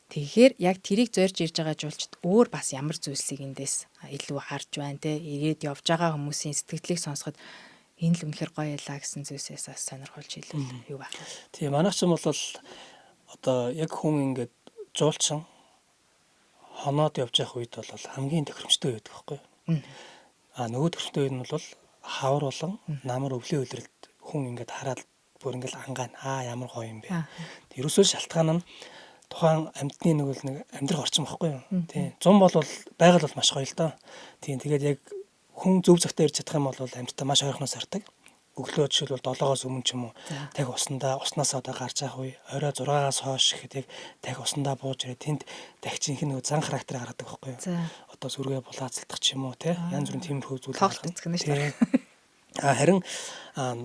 Тэгэхээр яг тэрийг зорж ирж байгаа жуулчд өөр бас ямар зүйлсийг эндээс илүү харж байна те ирээд явж байгаа хүмүүсийн сэтгэлдлийг сонсоход энэ л үнэхээр гоё ялаа гэсэн зүйлсээс бас сонирхолж хэлвэл юу байх вэ? Тийм манайх ч юм бол одоо яг хүн ингээд жуулчин хоноод явж явах үед бол хамгийн тохиромжтой байдаг байхгүй юу? Нөгөө тохиромжтой үед нь бол хавар болон намар өвлийн үйлрэлд хүн ингээд хараад бүр ингээд ангаана ямар гоё юм бэ. Ерөөсөө шалтгаан нь тухайн амьтны нэг амьдрах орчин байхгүй юу? Тийм. Зун бол байгаль бол маш гоё л доо. Тийм. Тэгээд яг хүн зөв цагтаа ирж чадах юм бол амьтдаа маш ойрхоноос хардаг. Өглөө жишээлбэл 7-оос өмнө ч юм уу таг уснаас одоо гарч явах үе орой 6-аас хойш гэхэд яг таг уснаа бууж ирээ тэнд тагчийнх нэг зан характерыг гаргадаг байхгүй юу? Одоо сүргээ булаацалдах ч юм уу те янз бүрийн тиймэрхүү зүйл гаргадаг шүү дээ. Харин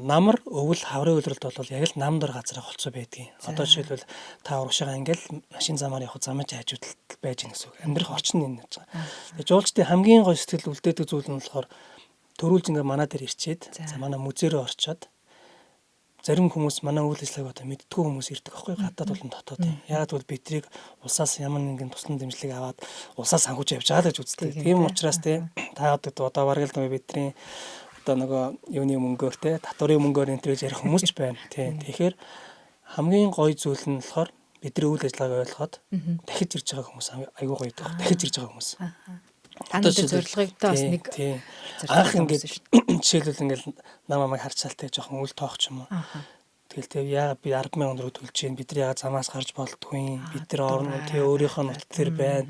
намар өвөл хаврын үйлрэлд бол яг л нам дор газар холцоо байдгийн. Одоо жишээлбэл та урагшаага ингээл машин замаар явах замын хажуудалд байж гэнэ гэсэн үг. Амьдрах орчин нь гэж байгаа. Тэгээ жуулчдын хамгийн гоё сэтгэл үлдээдэг зүйл нь болохоор төрүүлж ингээ манай дээр ирчээд за манай музей рүү орчоод зарим хүмүүс манай үйл ажиллагааг одоо мэддэггүй хүмүүс ирдэг аахгүй гадаад болон дотоод. Яагаад гэвэл бидрийг улсаас ямар нэгэн туслан дэмжлэг аваад улсаас санхүүж явж байгаа гэж үздэг. Тийм учраас та одоо бараг л бидний одоо нөгөө юуны мөнгөөр татварын мөнгөөр энэ төрөж ярих хүмүүс ч байна. Тэгэхээр хамгийн гоё зүйл нь болохоор бидний үйл ажиллагааг ойлгоод дахиж ирж байгаа хүмүүс айгүй гоё даа. Дахиж ирж байгаа хүмүүс. Таны зорилготой бас нэг анх ингээд жишээлбэл ингээд намайг харцаалтай жоохон үл тоох ч юм уу. Тэгэл яагаад би 10,000 төгрөг төлж чинь бид нар яагаад замаас гарч болдгүй бид нар орно өөрийнхөө нут төр байна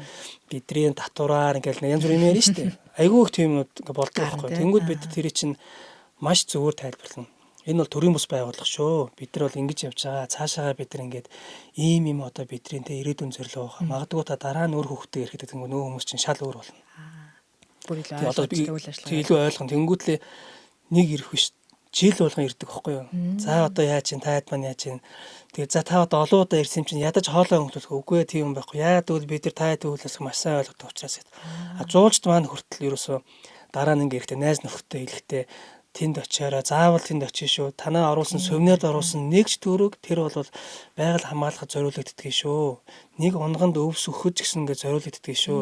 бидний татвараар ингээд янз бүр юм яриа штэ. Айгүй их тийм юмуд ингээд болдог байхгүй. Тэнгүүд бид тэрий чинь маш зөвөр тайлбарлана. Энэ бол төрийн бус байгууллага шүү. Бид нар бол ингэж явж байгаа. Цаашаагаа бид нар ингээд ийм юм одоо бидний ирээдүйн зорилго байгаа. Магадгүй та дараа нь өөр хөвгтэй ирэхэд нөгөө хүмүүс чинь шал өөр болно. Бүр илүү илүү ойлгон. Тэнгүүтлээ нэг ирэх биш. Жил болгон ирдэг байхгүй юу? За одоо яаж чинь таад маань яаж чинь. Тэгээ за та одоо олон удаа ирсэн чинь ядаж хоолой өнгөлөх үгүй тийм юм байхгүй. Яагаад гэвэл бид нар таад өвлөөс маш сайн ойлгодог учраас. Жуулчд маань хүртэл ерөөсөө дараа нь ингээд найз нөхдөд хэлэхдээ тэнд очиороо заавал тэнд очиж шүү. Танаа оруулсан сувнерд оруулсан нэгч төгрөг тэр бол байгаль хамгаалахад зориулагддаг шүү. Нэг унганд өвс өгөхөж гэсэн ингээд зориулагддаг шүү,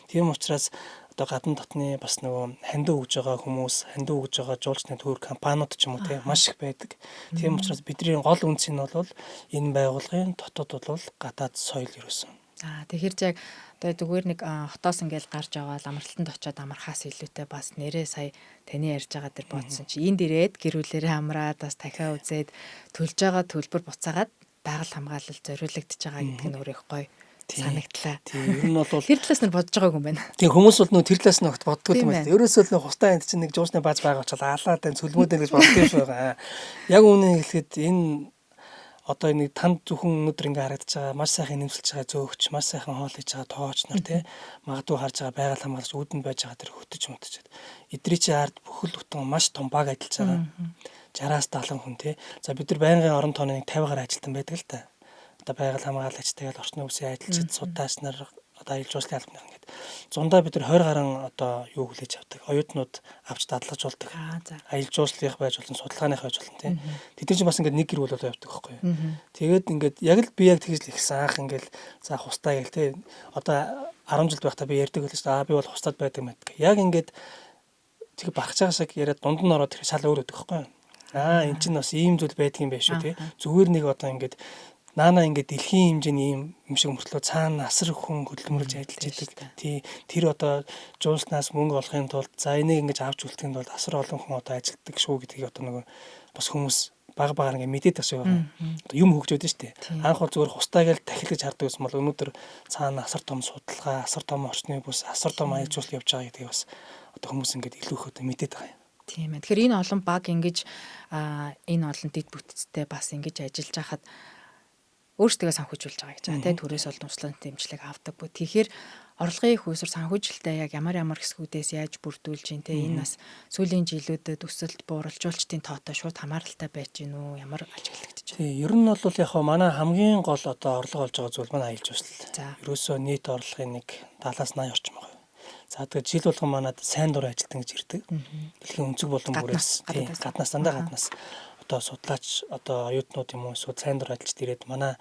тийм учраас одоо гадна дотны бас нөгөө хандив өгж байгаа хүмүүс, хандив өгж байгаа жуулчны төр компаниуд ч юм уу маш их байдаг. Тийм учраас бидний гол үнц нь бол энэ байгууллагын дотоод бол гадаад соёл ерөөсөн. Тэгэхээр яг одоо зүгээр нэг хотоос ингээл гарч аваад амралтанд очиод амархаас илүүтэй бас нэрээ сая таны ярьж байгаа дэр бодсон чи энд ирээд гэрүүлээрээ амраад бас дахиад үзээд төлж байгаа төлбөр буцаагаад байгаль хамгаалалт зориулагдж байгаа гэдэг нь өөрөө гоё санагдлаа. Тийм ер нь бол тэр талаас нь бодож байгаагүй юм байна. Тийм хүмүүс бол нөө тэр талаас нь огт боддгоо юм байна. Ерөөсөө л хустаа энд чинь нэг жуусны бааз байгаа учраас алаад энэ цөлмөөд гэж боддог юм шиг байгаа. Яг үүнийг хэлэхэд энэ одоо нэг танд зөвхөн өнөдр ингээ харагдаж байгаа маш сайхан нэмсэлж байгаа зөөгч маш сайхан хоол хийж байгаа тооч нар магадгүй харж байгаа байгаль хамгаалагч үүдэнд байж байгаа тэр хөтөж мөтөж. Эдний чи ард бүхэл бүтэн маш том баг ажиллаж байгаа. 60-аас 70 хүн За бид нар байнгын орон тооны 50-аар ажилтан байдаг л та. Одоо байгаль хамгаалагч тэгэл орчны үеийн ажилчид судаач нар одоо аялал жуулчлалын албаны ингээд зундаа бид нар 20 гаруй одоо юу хүлээж авдаг. Оюутнууд авч дадлагжуулдаг. Аялал жуулчлалынх байж болно, судалгааных байж болно Тэд нар чинь бас ингээд нэг гэр бүл болоо явдаг байхгүй юу. Тэгээд ингээд яг л би яг тэгж л ихсэн анх ингээд за хустаа гээл одоо 10 жил байхдаа би ярьдаг байлаа шүү дээ. Би бол хустаад байдаг мэтг. Яг ингээд тэг багч байгаа шиг яриад дунд нь ороод тэр шал өөр өдөг байхгүй юу. Эн чинь бас ийм зүйл байдаг юм байна шүү Зүгээр нэг одоо ингээд наана ингээд дэлхийн хэмжээний юм шиг мөртлөө цаана асар хүн хөдөлмөрлж ажиллаж идэг. Тэр одоо жуулснаас мөнгө олохын тулд за энийг ингэж авч үлдэхийн тулд асар олон хүн одоо ажилладаг шүү гэдгийг одоо нөгөө бас хүмүүс бага ингээд мэдээд тах шиг байгаа. Одоо юм хөгжөөд нь шүү дээ. Анх бол зүгээр хустаа гээл тахилгаж хардаг гэсэн бол өнөөдөр цаана асар том судалгаа, асар том орчны бүс, асар том аялал жуулчлал явж байгаа гэдгийг бас одоо хүмүүс ингээд илүү их одоо мэдээд байгаа юм. Тийм ээ. Тэгэхээр энэ олон баг ингэж энэ олон дэд бүтцтэй бас ингэж ажиллаж хахад өөрсдөө санхүүжүүлж байгаа гэж байна. Төрөөс олон туслан дэмжлэг авдаггүй. Тэгэхээр орлогын их үсэр санхүүжилтээ яг ямар хэсгүүдээс яаж бүрдүүлж ин энэ нас сүүлийн жилүүдэд өсөлт бууралжуулчдын тоотой шууд хамааралтай байж гин үү? Ямар ажиглагдаж байна? Ер нь бол яг манай хамгийн гол одоо орлого олж байгаа зүйл маань аялал жуулчлал. Ерөөсөө нийт орлогын нэг 70-80 орчим байгаа. За тэгээд жил болгон манад сайн дур ажилтан гэж ирдэг. Дэлхийн өнцөг болон бүрээс гаднаас одоо судлаач одоо оюутнууд юм уу эсвэл сайн дур ажилчид ирээд манай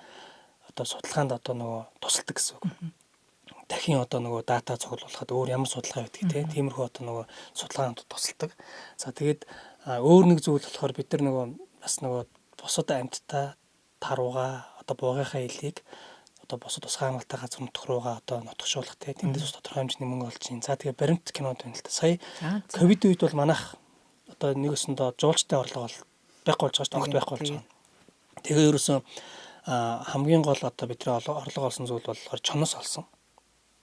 одоо судалгаанд одоо нөгөө тусалдаг гэсэн үг. Дахин одоо нөгөө дата цуглуулахад өөр ямар судалгаа байдаг тиймэрхүү одоо нөгөө судалгаанд тусалдаг. За тэгээд өөр нэг зүйл болохоор бид нар нөгөө бас нөгөө бусад амьтдаа тарууга одоо буугийнхаа илийг одоо бусад тусгай хамгаалалтаа газар нутг руугаа одоо нутгшуулах тэндээс тодорхой хэмжээний мөнгө олж ийн. За тэгээд баримт кинод байна л та. Сая ковид үед бол манайх одоо нэг өсөндөө жуулчтай орлого бол байхгүй болж байгаа огт байхгүй болж байгаа. Тэгээ ерөөсөн хамгийн гол одоо бидний орлого олсон зүйл бол чоноос олсон.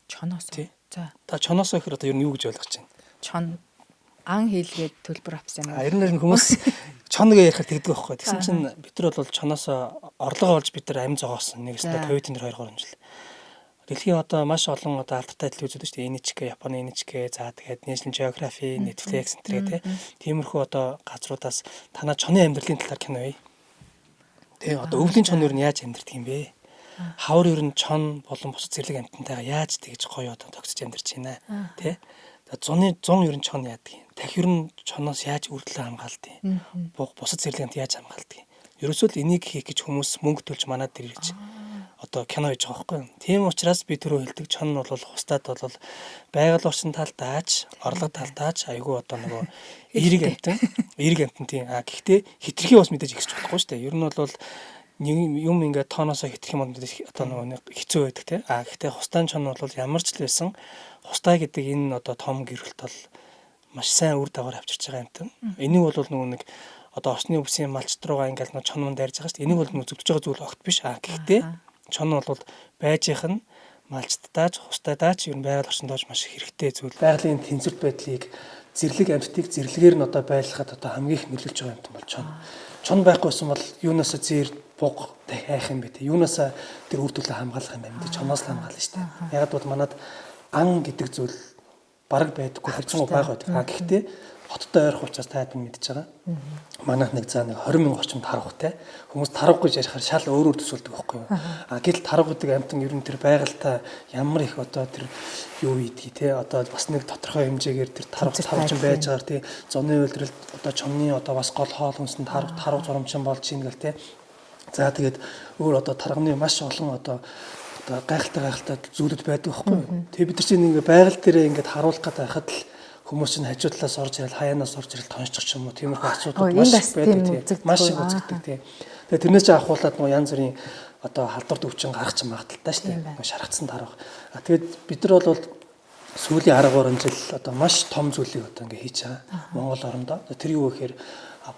Чоноос. За. Та чоноос гэхээр одоо ер нь юу гэж ойлгож байна? Чон ан хийлгээд төлбөр авсан юм. Ер нь хүмүүс чон гэж ярихад тэгдэг байхгүй. Тэгсэн чинь бид нар бол чоноос орлого олж бид нар амь зогоосон. Нэг өстө ковидын 2 3 жил. Дэлхийн одоо маш олон одоо алдартай телевизүүд шүү дээ. NHK, Японы NHK, за тэгээд National Geography, Netflix энтрээ тиймэрхүү одоо газруудаас танаа чоны амьдралын талаар кино бий. Тэгээ одоо өвлийн чон юу нь яаж амьдрдаг юм бэ? Хавар ер нь чон болон бус зэрлэг амьтантайгаа яаж тэгж гоё одоо тогтсож амьдарч байна тий? 100 ер нь чон яадаг юм. Дахь ер нь чоноос яаж үргэлжлэн хамгаалдаг юм. Бусад зэрлэг амьт яаж хамгаалдаг юм. Ерөөсөө л энийг хийх гэж хүмүүс мөнгө төлж манад ирж одоо кино хийж байгаа байхгүй юу. Тийм учраас би түрүү хэлдэг чон нь бол хустад бол байгаль орчин талдаач, орлого талдаач айгүй одоо нөгөө эерэг амтан тийм. Гэхдээ хитрхи бас мэдээж ихсэж болохгүй шүү дээ. Ер нь бол юм ингээд тооноосоо хитрэх юм бол мэдээж одоо нөгөө хэцүү байдаг тийм. Гэхдээ хустаан чон бол ямар ч л байсан хустай гэдэг энэ одоо том гэрэлт бол маш сайн үр дагавар авчирч байгаа амтан. Энийг бол нөгөө нэг одоо орчны үсгийн малчт руугаа ингээд нөгөө чон мөн дайрж байгаа шүү дээ. Энийг бол нөгөө зөвдөж байгаа зүйл огт биш. Гэхдээ чон бол байжийнх нь малчтдаач, хустайдаач ер нь байгаль орчиндооч маш хэрэгтэй зүйл. Байгалийн тэнцвэрт байдлыг зэрлэг амьтдыг зэрлэгээр нь одоо байлгахад одоо хамгийн их нөлөөлж байгаа юм бол чон. Чон байхгүйсэн бол юунаас зэр буг хайх юм бэ те. Юунаас тэр үр төлөө хамгаалах юм бэ? Чоноос л хамгаална шүү дээ. Яг бол манад ан гэдэг зүйл бараг байдаггүй хэвчэн байгаа байдаг. Гэхдээ хоттой ойрох учраас таад мэдж байгаа. Манайх нэг 20 мянган орчим тарах те. Хүмүүс тарах гэж ярихаар шал өөр төсөөлдөг байхгүй юу. Гэтэл тарах гэдэг амтан ер нь тэр байгальтай ямар их одоо тэр юу ийдгийг те. Одоо бас нэг тодорхой хэмжээгээр тэр тарах байж байгаа те. Зуны үйлрэлд одоо чонны одоо бас гол хоол хүнсэнд тарах зурамчин болж ийн гэл те. За тэгээд өөр одоо тарганы маш олон одоо гайхалтай зүйлүүд байдаг байхгүй юу. Тэгээ бид нар чинь ингээ байгаль дээрээ ингээ харуулах гэдэг байхад л хүмүүс чинь хажуу талаас орж ирэл хаяанаас орж ирэл тоншчих ч юм уу тиймэрхүү асуудал маш их байдаг тийм маш их үзэгдэг тийм. Тэгээ тэрнээс ч ахуулаад нөгөө янз бүрийн одоо халдвар төвчин гарах ч магадaltaй шүү дээ. Шаргацсан тарах. Тэгээд бид нар бол сүүлийн 13 жил одоо маш том зүйлийг одоо ингээ хийж байгаа. Монгол орондоо. Тэр юу гэхээр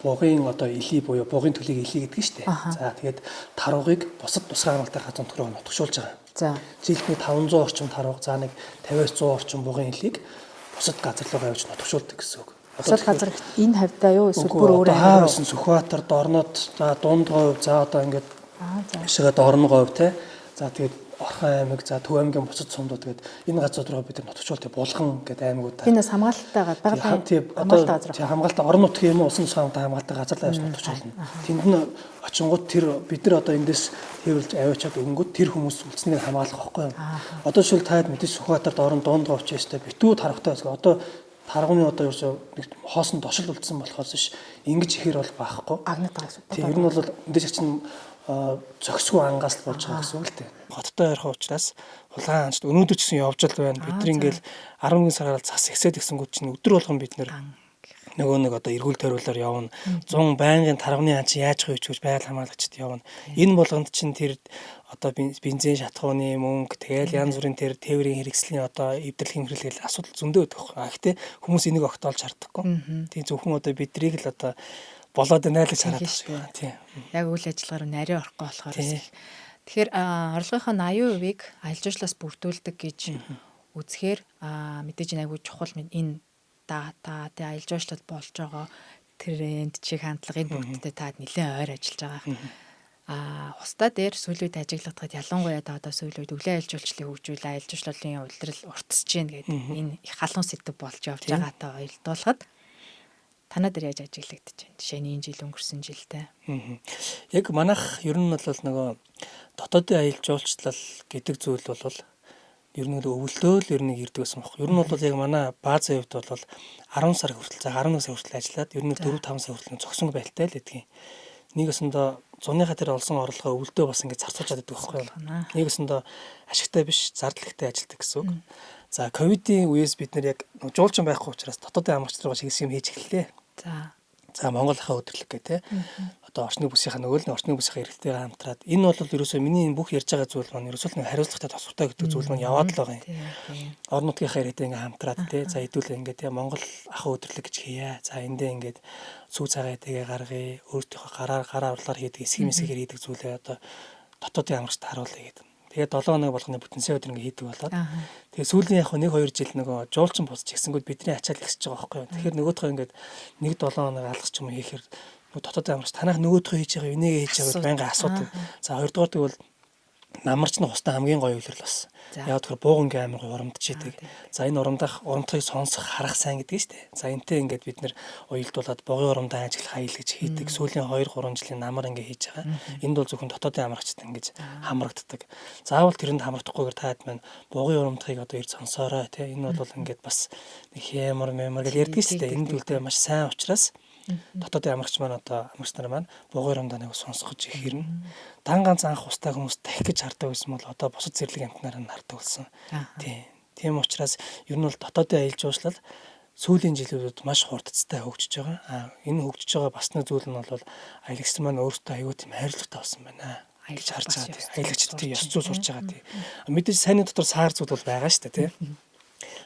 бугын одоо илий буюу бугын төлөгийг илий гэдэг шүү дээ. За тэгээд таруугыг бусад тусгай хамгаалалтын газрын төлөв нутгшуулж байгаа. За жилдээ 500 орчим тарууг за нэг 50-100 орчим бугын илийг бусад газар руу авч нутгшуулдаг гэсэн үг. Бусад газар энэ хавьдаа юу эсвэл бүр өөр амир байсан Сүхбаатар, Дорнод, за Дунд говь, за одоо ингээд шигээ Дорн говь те. За тэгээд Орхон аймаг, за Төв аймгийн бусад сумдууд тэгээд энэ газрууд руу бид нар нутгшуулт булган гэдэг аймагуудаа. Энэс хамгаалтайгаа байгалийн хамгаалалтаа орон нутгийн юм уу усан цаантай хамгаалалтаа газар руу авч нутгшуулна. Тэнд нь очингууд тэр бид нар одоо эндээс тэрвэлж аваачаад өгөнгүүд тэр хүмүүс үлдснийг хамгаалах байхгүй юу. Одоо шил таад мэдээж Сүхбаатар, Дорн, Дунд говь ч ястай битүү тархтай гэсэн. Одоо таргууны одоо ерөөсөө хоосон дошил үлдсэн болохоос биш ингэж ихээр бол баахгүй. Агнад байгаа шүү. Тийм ер нь бол эндээс чинь зөксгүй ангаас л болж байгаа гэсэн үг л дээ. Хоттой ойрхон учраас хулгайн ханчд өнөөдөр ч гэсэн явж л байна. Бид нар ингээл 11 сараар цас ихсээд гисэнгүүд чинь өдөр болгон бид нэр нөгөө нэг одоо эргүүл тойруулаар явна. 100 байнгын таргууны ханч яаж хөөж гэж байгаль хамгаалагчд явна. Энэ болгонд чинь тэр одоо бензин шатхууны мөнгө тэгэл янз бүрийн тэр тээврийн хэрэгслийн одоо эвдэрлэгийн хэрэглэл асуудал зөндөө байдаг байна. Гэхдээ хүмүүс энийг огтоолж харддаггүй. Тийм зөвхөн одоо бидрийг л одоо болоод найлж хараад байна. Тийм. Яг үйл ажиллагаар нарийн орохгүй болохоор тэгэхээр орлогынхаа 80%-ийг аялал жуулчлалаас бүрдүүлдэг гэж үзэхээр мэдээж айгүй чухал энэ дата тэ аялал жуулчлалд болж байгаа тренд чих хандлагын бүгдтэй таад нэлээд ойр ажиллаж байгаа. Хустаа дээр сүүлийн үед ажиглагдахад ялангуяа одоо сүүлийн үед өвлийн аялал жуулчлалын хөгжүүл аялал жуулчлалын улирал уртсж гин гэдэг энэ их халуун сэдв болж явж байгаатай ойлдуулахад танаа дээр яаж ажиглагдаж байна? Жишээ нь энэ жил өнгөрсөн жилдээ. Яг манайх ер нь бол нөгөө дотоодын аялал жуулчлал гэдэг зүйл бол ер нь өвлөлтөө л ер нь ирдэг гэсэн баг. Ер нь бол яг манай баазын хувьд бол 10 сар хүртэл за 11 сар хүртэл ажиллаад ер нь 4-5 сар хүртэл зогсон байлтай л гэдгийг. Нэгэсэндээ зуныхаа тэр олсон орлогоо өвлдөө бас ингэж зарцуулж чаддаг байхгүй юу. Нэгэсэндээ ашигтай биш зардалтай ажилтдаг гэсэн үг. За ковидын үеэс бид нар яг жуулчин байхгүй учраас дотоодын амрагч руугаа шигс юм хийж эхэллээ. За Монгол ахаа өдөрлөг гэх те. Одоо орчны бүсийнхаа нөгөө л орчны бүсийнхаа эргэлтэйгээ хамтраад энэ бол ерөөсөө миний бүх ярьж байгаа зүйл маань ерөөсөө нэг хариуцлагатай тосгортой гэдэг зүйл маань яваад л байгаа юм. Орон нутгийнхаа ирээдээ ингээ хамтраад те. За хэдүүлээ ингээ те Монгол ахаа өдөрлөг гэж хийя. За эндээ ингээд сүү цагаа этэйгээ гаргая. Өөртөөхөө гараа урлаар хийдэг эсхим эсгээр хийдэг зүйлээ одоо дотоодын амрагчд харуулъя гэдэг. Тэгээд 7 хоног болгоны бүтэнсээ өдөр ингээ хийдэг болоод тэгээд сүүлийн яг 1-2 жил нөгөө жуулчин босч гисэнгүүд бидний ачаал ихсэж байгаа байхгүй юу. Тэгэхээр нөгөөдхөө ингээд 1-7 хоног алгас ч юм уу хийхээр дотоодын амрагч танах нөгөөдхөө хийж байгаа энийгээ хийж байгаа байнга асуудаг. За хоёрдугаар тэгвэл намарч нь хустаа хамгийн гоё үйлрэл бас. Яг тэгэхээр буугангийн амир гоё урамдж идэг. За энэ урамдахыг сонсох харах сайн гэдэг нь шүү дээ. За энтэй ингээд бид нэр уялдуулаад бугын урамдаа ажиглах хаял гэж хийдэг. Сүүлийн 2-3 жилийн намар ингээ хийж байгаа. Энд бол зөвхөн дотоодын амрагчд ингэж хамрагддаг. Заавал тэрэнд хамрагдахгүйгээр таад маань бугын урамдахыг одоо ирж сонсоорой тий. Энэ бол ингээд бас нэг хэмэр мэмэр гэж ярьдаг шүү дээ. Энэ зүйлдээ маш сайн учраас Дотоодын амрагч маань одоо амрагч нар маань бугуй рамдааныг сонсгож их хэрнэ. Дан ганц анх устай хүмүүс дахих гэж хардаг байсан бол одоо бусад зэрлэг амтнаар нь хардаг болсон. Тийм учраас ер нь бол дотоодын аялал жуулчлал сүүлийн жилүүдэд маш хурдцтай хөгжиж байгаа. Энэ хөгжиж байгаа бас нэг зүйл нь бол аялагч маань өөртөө аюу тийм хайрлагтай болсон байна. Гэж харж байгаа. Аялагчд тийм ёс зүй сурж байгаа тийм. Мэдээж сайнны дотор саар зүйл бол байгаа шүү дээ тийм.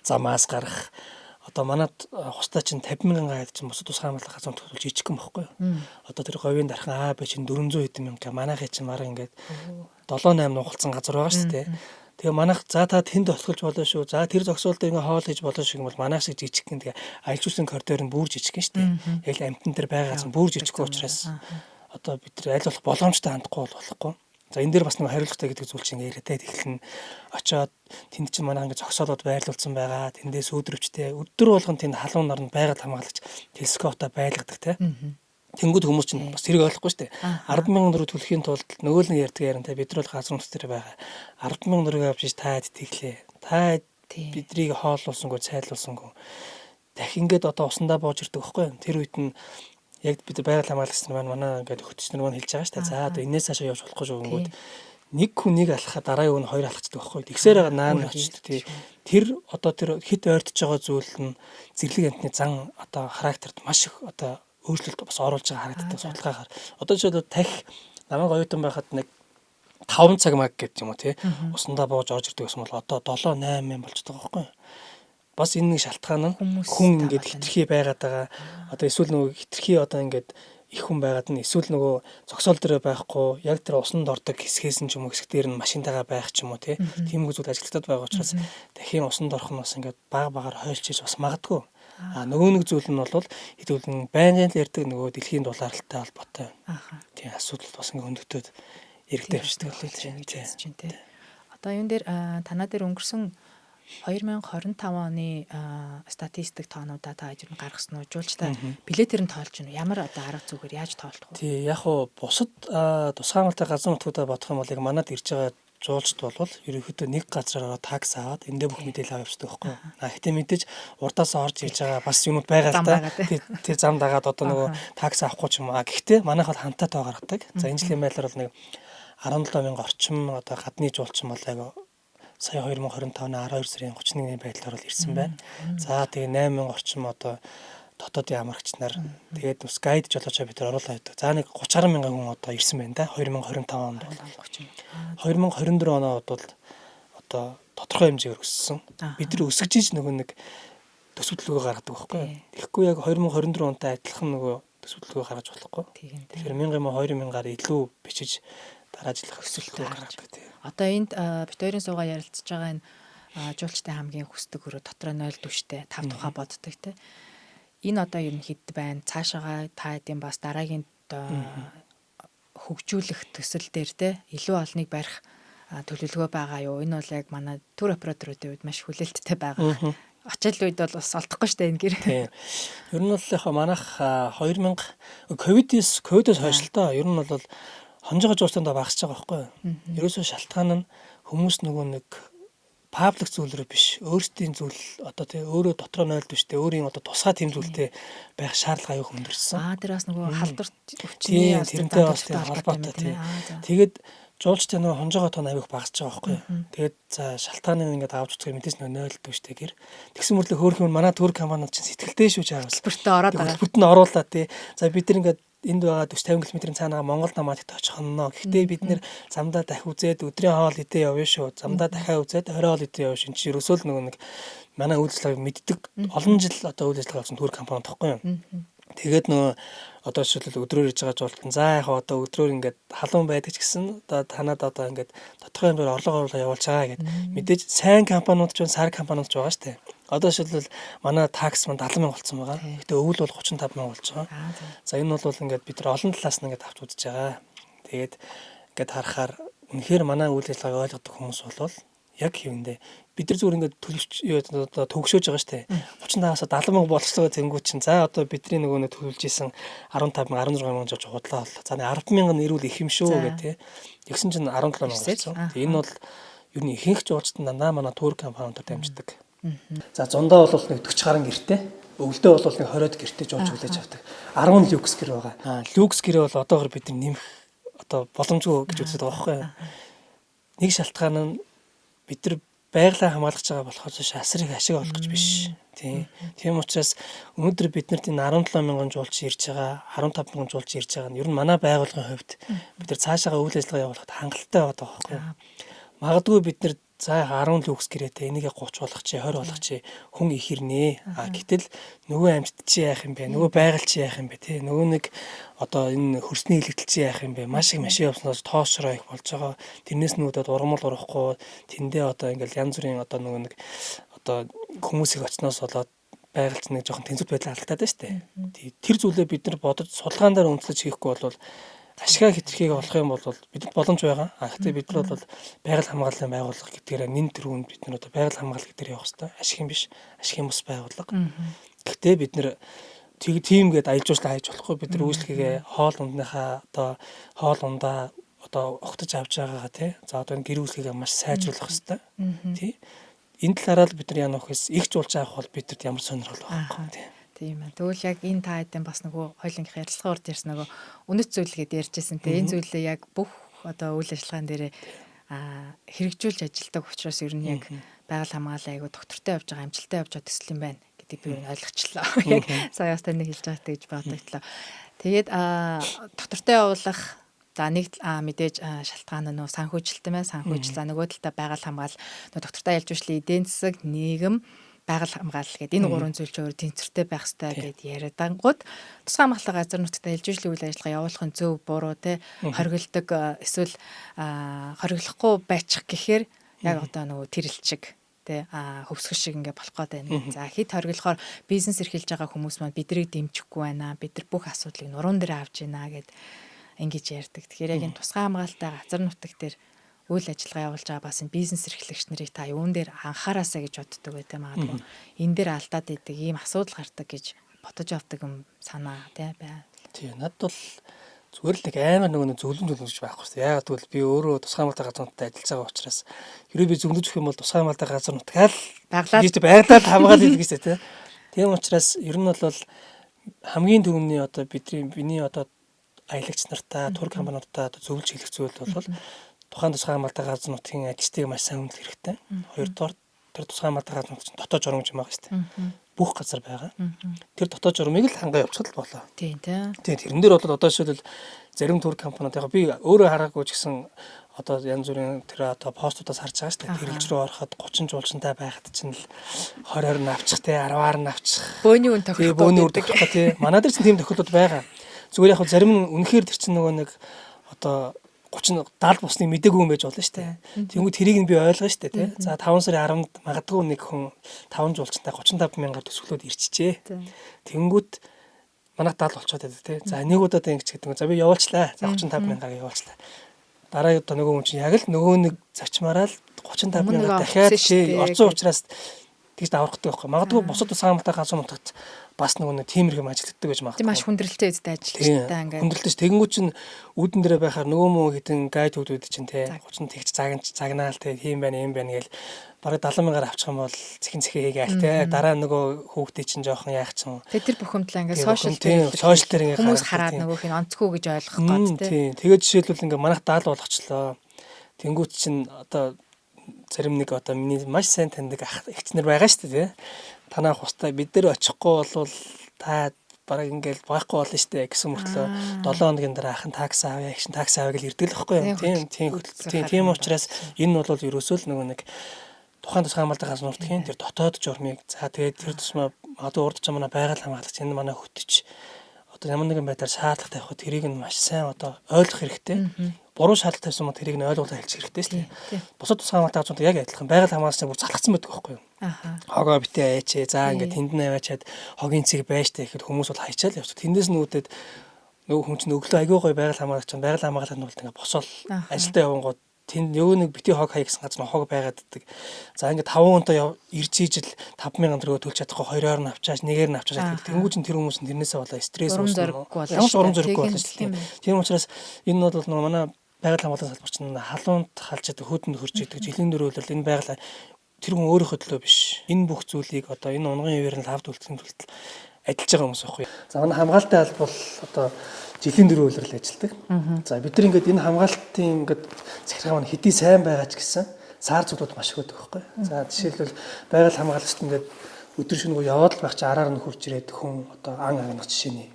За мас гарах одоо манад хустай чинь 50,000 гайд чинь бусад ус хамгаалах газар төлж жижиг юм байхгүй юу? Одоо тэр говийн дархан АБ чинь 400 хэдэн мянга манайхын чинь мараа ингээд 7-8 нугалцсан газар байгаа шүү дээ. Тэгээ манайх за та тэнд олтголж болно шүү. За тэр зогсоолд ингээ хоол хийж болно шүү гэвэл манайх шиг жижиг гин тэгээ аялжуулсан коридор нь бүр жижиг шүү дээ. Яг амтан дээр байгаа газар бүр жижиг учраас одоо бид нар аль болох боломжтой хандахгүй болохгүй. За энэ дээр бас нэг хариулгатай гэдэг зүйл чинь яриатай эхэлнэ. Очоод тэнд чинь манайх ингэ зогсоолоод байрлуулсан байгаа. Тэндээс өдрөвчтэй өдөр болгон тэнд халуун нарнд байгаль хамгаалагч телескоптой байлгадаг те. Тэнгүүд хүмүүс чинь бас тэрийг ойлгохгүй шүү дээ. 10,000 төгрөг төлөхийн тулд нөгөө л нэг ярьдаг яриантай бид нар бол газар нутг дээр байгаа. 10,000 төгрөг авч таад итгэлээ. Та бидрийг хооллуулсангүй цайлуулсангүй. Дахин ингээд одоо усандаа бууж ирдэг байхгүй юу? Тэр үед нь яг бид байгаль хамгаалагч нар манай ингээд хөтөч нар маань хэлж байгаа шүү дээ. За одоо энээс цаашаа явж болохгүй шүү гингүүд нэг хүнийг алхахад дараагийн хүн хоёр алхацдаг байхгүй. Тэгсээр байгаа наан очтой. Тэр одоо тэр хит ойртож байгаа зүйл нь зэрлэг амтны зан одоо характерт маш их одоо өөрчлөлт бас оруулж байгаа харагддаг судалгаагаар. Одоо жишээлбэл тахи намайг оюутан байхад нэг 5 цаг маг гэдэг юм уу тий. Усандаа бууж орж ирдэг гэсэн бол одоо 7-8 болж байгаа байхгүй. Бас энэ нэг шалтгаан нь хүн ингээд хитрхи байгаад байгаа. Одоо эсвэл нөгөө хитрхи одоо ингээд их хүн байгаад нь эсвэл нөгөө зогсоол дээр байхгүй яг тэр усанд ордог хэсгээс нь ч юм уу хэсэг дээр нь машинтайгаа байх ч юм уу тийм үзүүд ажиглагдаад байгаа учраас дахин усанд орох нь бас ингээд багаар хойлчиж бас магадгүй. Нөгөө нэг зүйл нь бол хэдүүлэн байнгын л ярьдаг нөгөө дэлхийн дулаалтай холбоотой. Тийм асуудал бас ингээд хөндөгтөөд иргэдэд явчихдаг л Одоо энэ дээр танаа дээр өнгөрсөн 2025 оны статистик тоонуудаа та ажир нь гаргасан уу? Жуулчтай билетээр нь тоолж гинэ. Ямар одоо арга зүгээр яаж тоолдох вэ? Тий, яг хуу бусад тусгай хамгаалалтын газар нутгуудаа бодох юм бол яг манад ирж байгаа жуулчд бол ерөнхийдөө нэг газараа такс аваад эндээ бүх мэдээлэл аваад явчихдаг байхгүй. Гэхдээ мэдээж урдаас орж ирж байгаа бас юмуд байгаа л да. Тэр зам дагаад одоо нөгөө такс авахгүй ч юм аа. Гэхдээ манайх бол хамтаа тоо гаргадаг. За энэ жилийн байдлаар бол нэг 17,000 орчим одоо гадны жуулчин бол яг сая 2025 оны 12 сарын 31-ний байдлаар бол ирсэн байна. За тэгээ 8,000 орчим одоо дотоодын амрагч нар тэгээд бас гайд жолоочоо бид нар оруулаад байдаг. За нэг 30 мянган хүн одоо ирсэн байна да 2025 онд. 2024 онд бол одоо тодорхой хэмжээгээр өссөн. Бид нар өсгөж иж нөгөө нэг төсвөлгөө гаргадаг байхгүй. Тэгэхгүй яг 2024 онтой адилхан нөгөө төсвөлгөө гаргаж болохгүй. Тэгэхээр 1,000-2,000-аар илүү бичиж дараа жилийнх төсвөлгөө гаргадаг тийм. Одоо энд бит хоёрын суугаа ярилцж байгаа энэ жуулчтай хамгийн хүсдэг өрөө дотроо 0 түвштэй 5 тухай боддог те. Энэ одоо ер нь хэд байна? Цаашаага та хэдийн бас дараагийн хөгжүүлэх төсөл дээр те илүү олныг барих төлөвлөгөө байгаа юу? Энэ бол яг манай тур операторуудын үед маш хүлээлттэй байгаа. Ачаал үед бол бас олдохгүй штэ энэ гэр. Тийм. Ер нь бол яг манайх 2000 ковидоос хойш л доо ер нь бол хонжоо жуулчдаа багасч байгаа байхгүй юу? Ерөөсөө шалтгаан нь хүмүүс нөгөө нэг паблик зүйлрээ биш өөрсдийн зүйл одоо тий өөрөө дотроо 0 түвштэй өөрийн одоо тусгай тэм зүйлтэй байх шаардлага аюул өндөрсөн. Тэр бас нөгөө халдварт өвчний тэрнтэй бас холбоотой тий. Тэгээд жуулчдын нөгөө хонжоогоо тоо аюул багасч байгаа байхгүй юу? Тэгээд за шалтгааныг ингээд авч үзэхээр мэдээж нөгөө 0 түвштэй гэр. Тэгсэн мөрлө хөөх юм манай төр компаниуд чинь сэтгэлтэй шүү жаа. Хөтөлбөртөө ороод байгаа. Хөтөлбөрт нь оруулаад тий. За бид нар ингээд энд байгаа 40-50 км-ийн цаанаа Монгол намаадад очих хонно. Гэхдээ бид нэр замдаа дахь үзээд өдрийн хоол идээ явна шүү. Замдаа дахиад үзээд орой хоол идээ явна шүү. Чи ерөөсөө л нөгөө нэг манай үйл ажиллагааг мэддэг олон жил одоо үйл ажиллагаа авсан төр компани тахгүй юу? Тэгээд нөгөө одоо жишээлбэл өдрөөр иж байгаа жуултан за яг одоо өдрөөр ингээд халуун байдаг ч гэсэн одоо танад одоо ингээд тодорхой хэмжээр орлого оруулаа явуулж байгаа гэд мэдээж сайн компаниуд ч сар компаниуд ч байгаа шүү дээ. Одоо жишээлбэл манай такс манд 70,000 болсон байгаа. Гэтэ өвөл бол 35,000 болж байгаа. За энэ бол ингээд бид нар олон талаас нь ингээд авч үзэж байгаа. Тэгээд ингээд харахаар үнэхээр манай үйл ажиллагааг ойлгодог хүмүүс бол яг хэвэндээ бид нар зүгээр ингээд төлөвч одоо төгсөөж байгаа шүү дээ. 35-аас 70,000 болцлоо тэнгуү чинь за одоо бидний нөгөө төлөвлөж исэн 15,000 16,000 жиж худлаа боллоо. За 10,000 нэрүүл их юм шүү гэх тээ. Тэгсэн чинь 17,000 болсон. Тэгээ энэ бол ер нь ихэнх жуулчдад дандаа манай тур компаниудаар дамждаг. За зундаа бол нэг 40 гаруй гэртэй. өвөлдөө бол нэг 20-од гэртээ жуулж хүлээж авдаг. 10 люкс гэр байгаа. Люкс гэрээ бол одоогор бид нэмэх одоо боломжгүй гэж үздэг байгаа байхгүй юу? Нэг шалтгаан нь бид нар байгалаа хамгаалж байгаа болохоор асрыг ашиг олох гэж биш. Тийм учраас өнөөдөр бид нарт энэ 17 мянган жуулч ирж байгаа, 15 мянган жуулч ирж байгаа нь ер нь манай байгууллагын хувьд бид нар цаашаага үйл ажиллагаа явуулахад хангалттай байгаа байхгүй юу? Магадгүй бид нар за 10 люкс гэрээтэй энийг 30 болох чи 20 болох чи хүн их ирнэ. Гэтэл нөгөө амьтд чи яах юм бэ? Нөгөө байгаль чи яах юм бэ? Тэ нөгөө нэг одоо энэ хөрсний илэгдэл чи яах юм бэ? Маш их машин явснаас тоосроо их болж байгаа. Тэрнээс нүүдээд ургамал урахгүй тэндээ одоо ингээл янз бүрийн одоо нөгөө нэг одоо хүмүүсийг очноос болоод байгальч нэг жоохон тэнцвэр байдал алдагдаад байна шүү дээ. Тэр зүйлээ бид нар бодож судалгаан дээр үндэслэж хийхгүй бол ашгаа хэтэрхийг олох юм бол бидэнд боломж байгаа. Гэхдээ бид нар бол байгаль хамгааллын байгууллага гэдгээр нэн төрөнд бид нар одоо байгаль хамгаалал гэдгээр явах хэрэгтэй. Ашиг юм биш. Ашигын бус байгууллага. Гэхдээ бид нар тийм гээд аялал жуулчлал хайж болохгүй. Бид нар үйлчлэгээ хоол ундныхаа одоо хоол ундаа одоо огтож авч байгаагаа тий. За одоо энэ гэр үйлчлэгээ маш сайжруулах хэрэгтэй. Тий. Энэ талаараа бид нар яах вэ гэхээс их жуулч авах бол бидэд ямар сонирхол байхгүй тий. Тийм ээ. Тэгвэл яг энэ та хэдэн бас нөгөө хоёулынхаа ярилцлага урд ярьсан нөгөө үнэт зүйлгээд ярьжсэн те энэ зүйлээ яг бүх одоо үйл ажиллагаан дээрээ хэрэгжүүлж ажилдаг учраас ер нь яг байгаль хамгаалал айгу доктортой явж байгаа амжилттай явж байгаа төсөл юм байна гэдэг би ойлгочлоо. Яг саяас тань хэлж байгаа гэж бодогдлоо. Тэгээд доктортой явуулах за нэг мэдээж шалтгаан нь санхүүжилт юм байна. Санхүүжил за нөгөө талдаа байгаль хамгаалал нөгөө доктортой ялж үйлчлэлийн эдийн засаг нийгэм байгаль хамгаалал гэдэг энэ гурван зүйл ч өөр тэнцвэртэй байх хэрэгтэй гэдээ яриадангууд тусгай хамгааллын газар нутагт ээлжүүлэх үйл ажиллагаа явуулахын зөв буруу те хоригддаг эсвэл хориглохгүй байчих гэхээр яг одоо нөгөө тэрэлчиг те хөвсгөл шиг ингээ болох гээд байна. За хэд хориглохоор бизнес эрхэлж байгаа хүмүүс маань бидрийг дэмжихгүй байна. Бид нар бүх асуудлыг нуруунд дээр авч байна гэд ингэж ярьдаг. Тэгэхээр яг энэ тусгай хамгаалалттай газар нутаг дээр үйл ажиллагаа явуулж байгаа бас бизнес эрхлэгч нарыг та юун дээр анхаараасаа гэж боддог байдаг магадгүй. Энэ дээр алдаад идэг ийм асуудал гардаг гэж бодож авдаг юм санаа тий бай. Тий надад бол зүгээр л нэг амар нөгөө зөвлөмж гэж байхгүй шүү. Яагаад гэвэл би өөрөө тусгай хамгаалалтын газар нутагт ажиллаж байгаа учраас хэрвээ би зөвлөж өгөх юм бол тусгай хамгаалалтын газар нутгаар байгалаад хамгаалж идэг гэсэн тий. Тийм учраас ер нь бол хамгийн түрүүний одоо бидний одоо аялагч нартаа тур компаниудаа одоо зөвлөж хэлэх зүйл бол тухайн тусгай хамгаалалтын газар нутгийн ажилчдыг маш сайн хүндэлэх хэрэгтэй. Хоёрдугаар тэр тусгай хамгаалалтын газар нутгийн дотоод журам гэж юм байгаа шүү дээ. Бүх газар байгаа. Тэр дотоод журмыг л хангаа явуулчихвал болоо. Тийм тийм. Тэрэн дээр бол одоо жишээлбэл зарим тур компаниуд яг би өөрөө хараагүй ч гэсэн одоо янз бүрийн тэр одоо постуудаас харж байгаа шүү дээ. Тэрэлж рүү ороход 30 жуулчантай байхад чинь л 20-20 навчих те 10-аар навчих. Бөөний үн тохиолдол. Бөөний үн тохиолдол те. Манай дээр чинь тийм тохиолдол байгаа. Зүгээр яг зарим нь үнэхээр тэр чинь нөгөө нэг одоо 30 70 бусныг мэдээгүй юм байж болно шүү дээ. Тэнгүү тэрийг нь би ойлгоо шүү дээ тий. За 5 сарын 10-нд магадгүй нэг хүн 5 жуулчтай 35 мянгаар төсвөлөд ирчихжээ. Тэнгүүд манайх 70 болчиход байдаг тий. За нэг удаад ингэж гэдэг. За би явуулчлаа. За 35 мянгаар явуулчлаа. Дараа удаа нөгөө хүн чинь яг л нөгөө нэг зочмаараа л 35 мянгаар дахиад орцсон учраас тэгж даврахдаг байхгүй. Магадгүй бусад тусгай хамгаалалтын газар нутагт бас нөгөө нэг тиймэрхүү ажилтдаг гэж магадгүй. Тийм маш хүндрэлтэй үстэй ажилтдаг ингээд. Хүндрэлтэй ш. Тэгэнгүүт чинь үүдэн дээрээ байхаар нөгөө мөн хитэн гайд хүүдүүд чинь те 30 тэгж загнаал те тийм байна юм байна гээл бараг 70 мянгаар авчих юм бол цэхин хийгээл те дараа нөгөө хүүхдээ чинь жоохон яах чинь. Тэр бухимдлаа ингээд сошиал дээр хүмүүс хараад нөгөөх нь онцгүй гэж ойлгох гээд те. Тийм. Тэгээд жишээлбэл ингээд манайх 70 болгочлоо. Тэнгүүт чинь одоо зарим нэг одоо миний маш сайн таньдаг эгчнэр байгаа шүү дээ. Танаа хустай бид нар очихгүй бол та бараг ингээл байхгүй болно шүү дээ гэсэн мөртлөө 7 хоногийн дараа ахын такс авъя, эгшин такс авъя гэж ирдэг л байхгүй юу. Тийм учраас энэ бол ерөөсөө л нөгөө нэг тухайн тусгай хамгаалалтын газар нутгийн тэр дотоод журмыг за тэгээд тэр тусмаа одоо урд чамаа байгаль хамгаалагч энэ манай хөтөч одоо ямар нэгэн байдлаар шаардлага тавих тэрийг нь маш сайн одоо ойлгох хэрэгтэй. Буруу шаардлага тавьсан мод тэрийг нь ойлгуулах хэлж хэрэгтэй шүү дээ. Бусад тусгай хамгаалалтын газар яг адилхан байгаль хамгаалагч бүр залхацсан байдаг байхгүй юу. Хогоо битээ ээчээ за ингээд тэнд нь аваачаад хогийн цэг байжтай гэхэд хүмүүс бол хайчаал явчих. Тэндээс нь үүдээд нөгөө хүн чинь өглөө аягүй гоё байгаль хамгаалагч байгаль хамгаалалт нь бол ингээд босоод ажилдаа явангууд тэнд нөгөө нэг бити хог хай гэсэн газар хог байгаад ддаг. За ингээд 5 хүнтэй ирж ийжл 5,000 төгрөгөө төлж чадахгүй 2-оор нь авчааш 1-ээр нь авчааш гэдэг. Тэнгүүч нь тэр хүмүүс нь тэрнээсээ болоо стресс үүснэ. Ямар ч урам зориггүй болно шүү дээ. Тийм учраас энэ бол нөгөө манай байгаль хамгаалалтын салбар чинь халуунд халж чаддаг хөөдөнд хөрж идэг жилийн дөрөөлөл энэ байгаль тэр хүн өөрийнхөө төлөө биш. Энэ бүх зүйлийг одоо энэ унган хിവэр нь лавд үлдэхин тулд ажиллаж байгаа хүмүүс байхгүй. За манай хамгаалалтын алба бол одоо жилийн 4 үйлрэл ажилладаг. За бид нар ингээд энэ хамгаалтын ингээд захиргаа маань хэдий сайн байгаа ч гэсэн сар зүгтүүд маш их байдаг байхгүй. За жишээлбэл байгаль хамгаалагчд ингээд өдөр шөнөгүй яваад л байх чи араар нь хурж ирээд хүн одоо ан агнах жишээний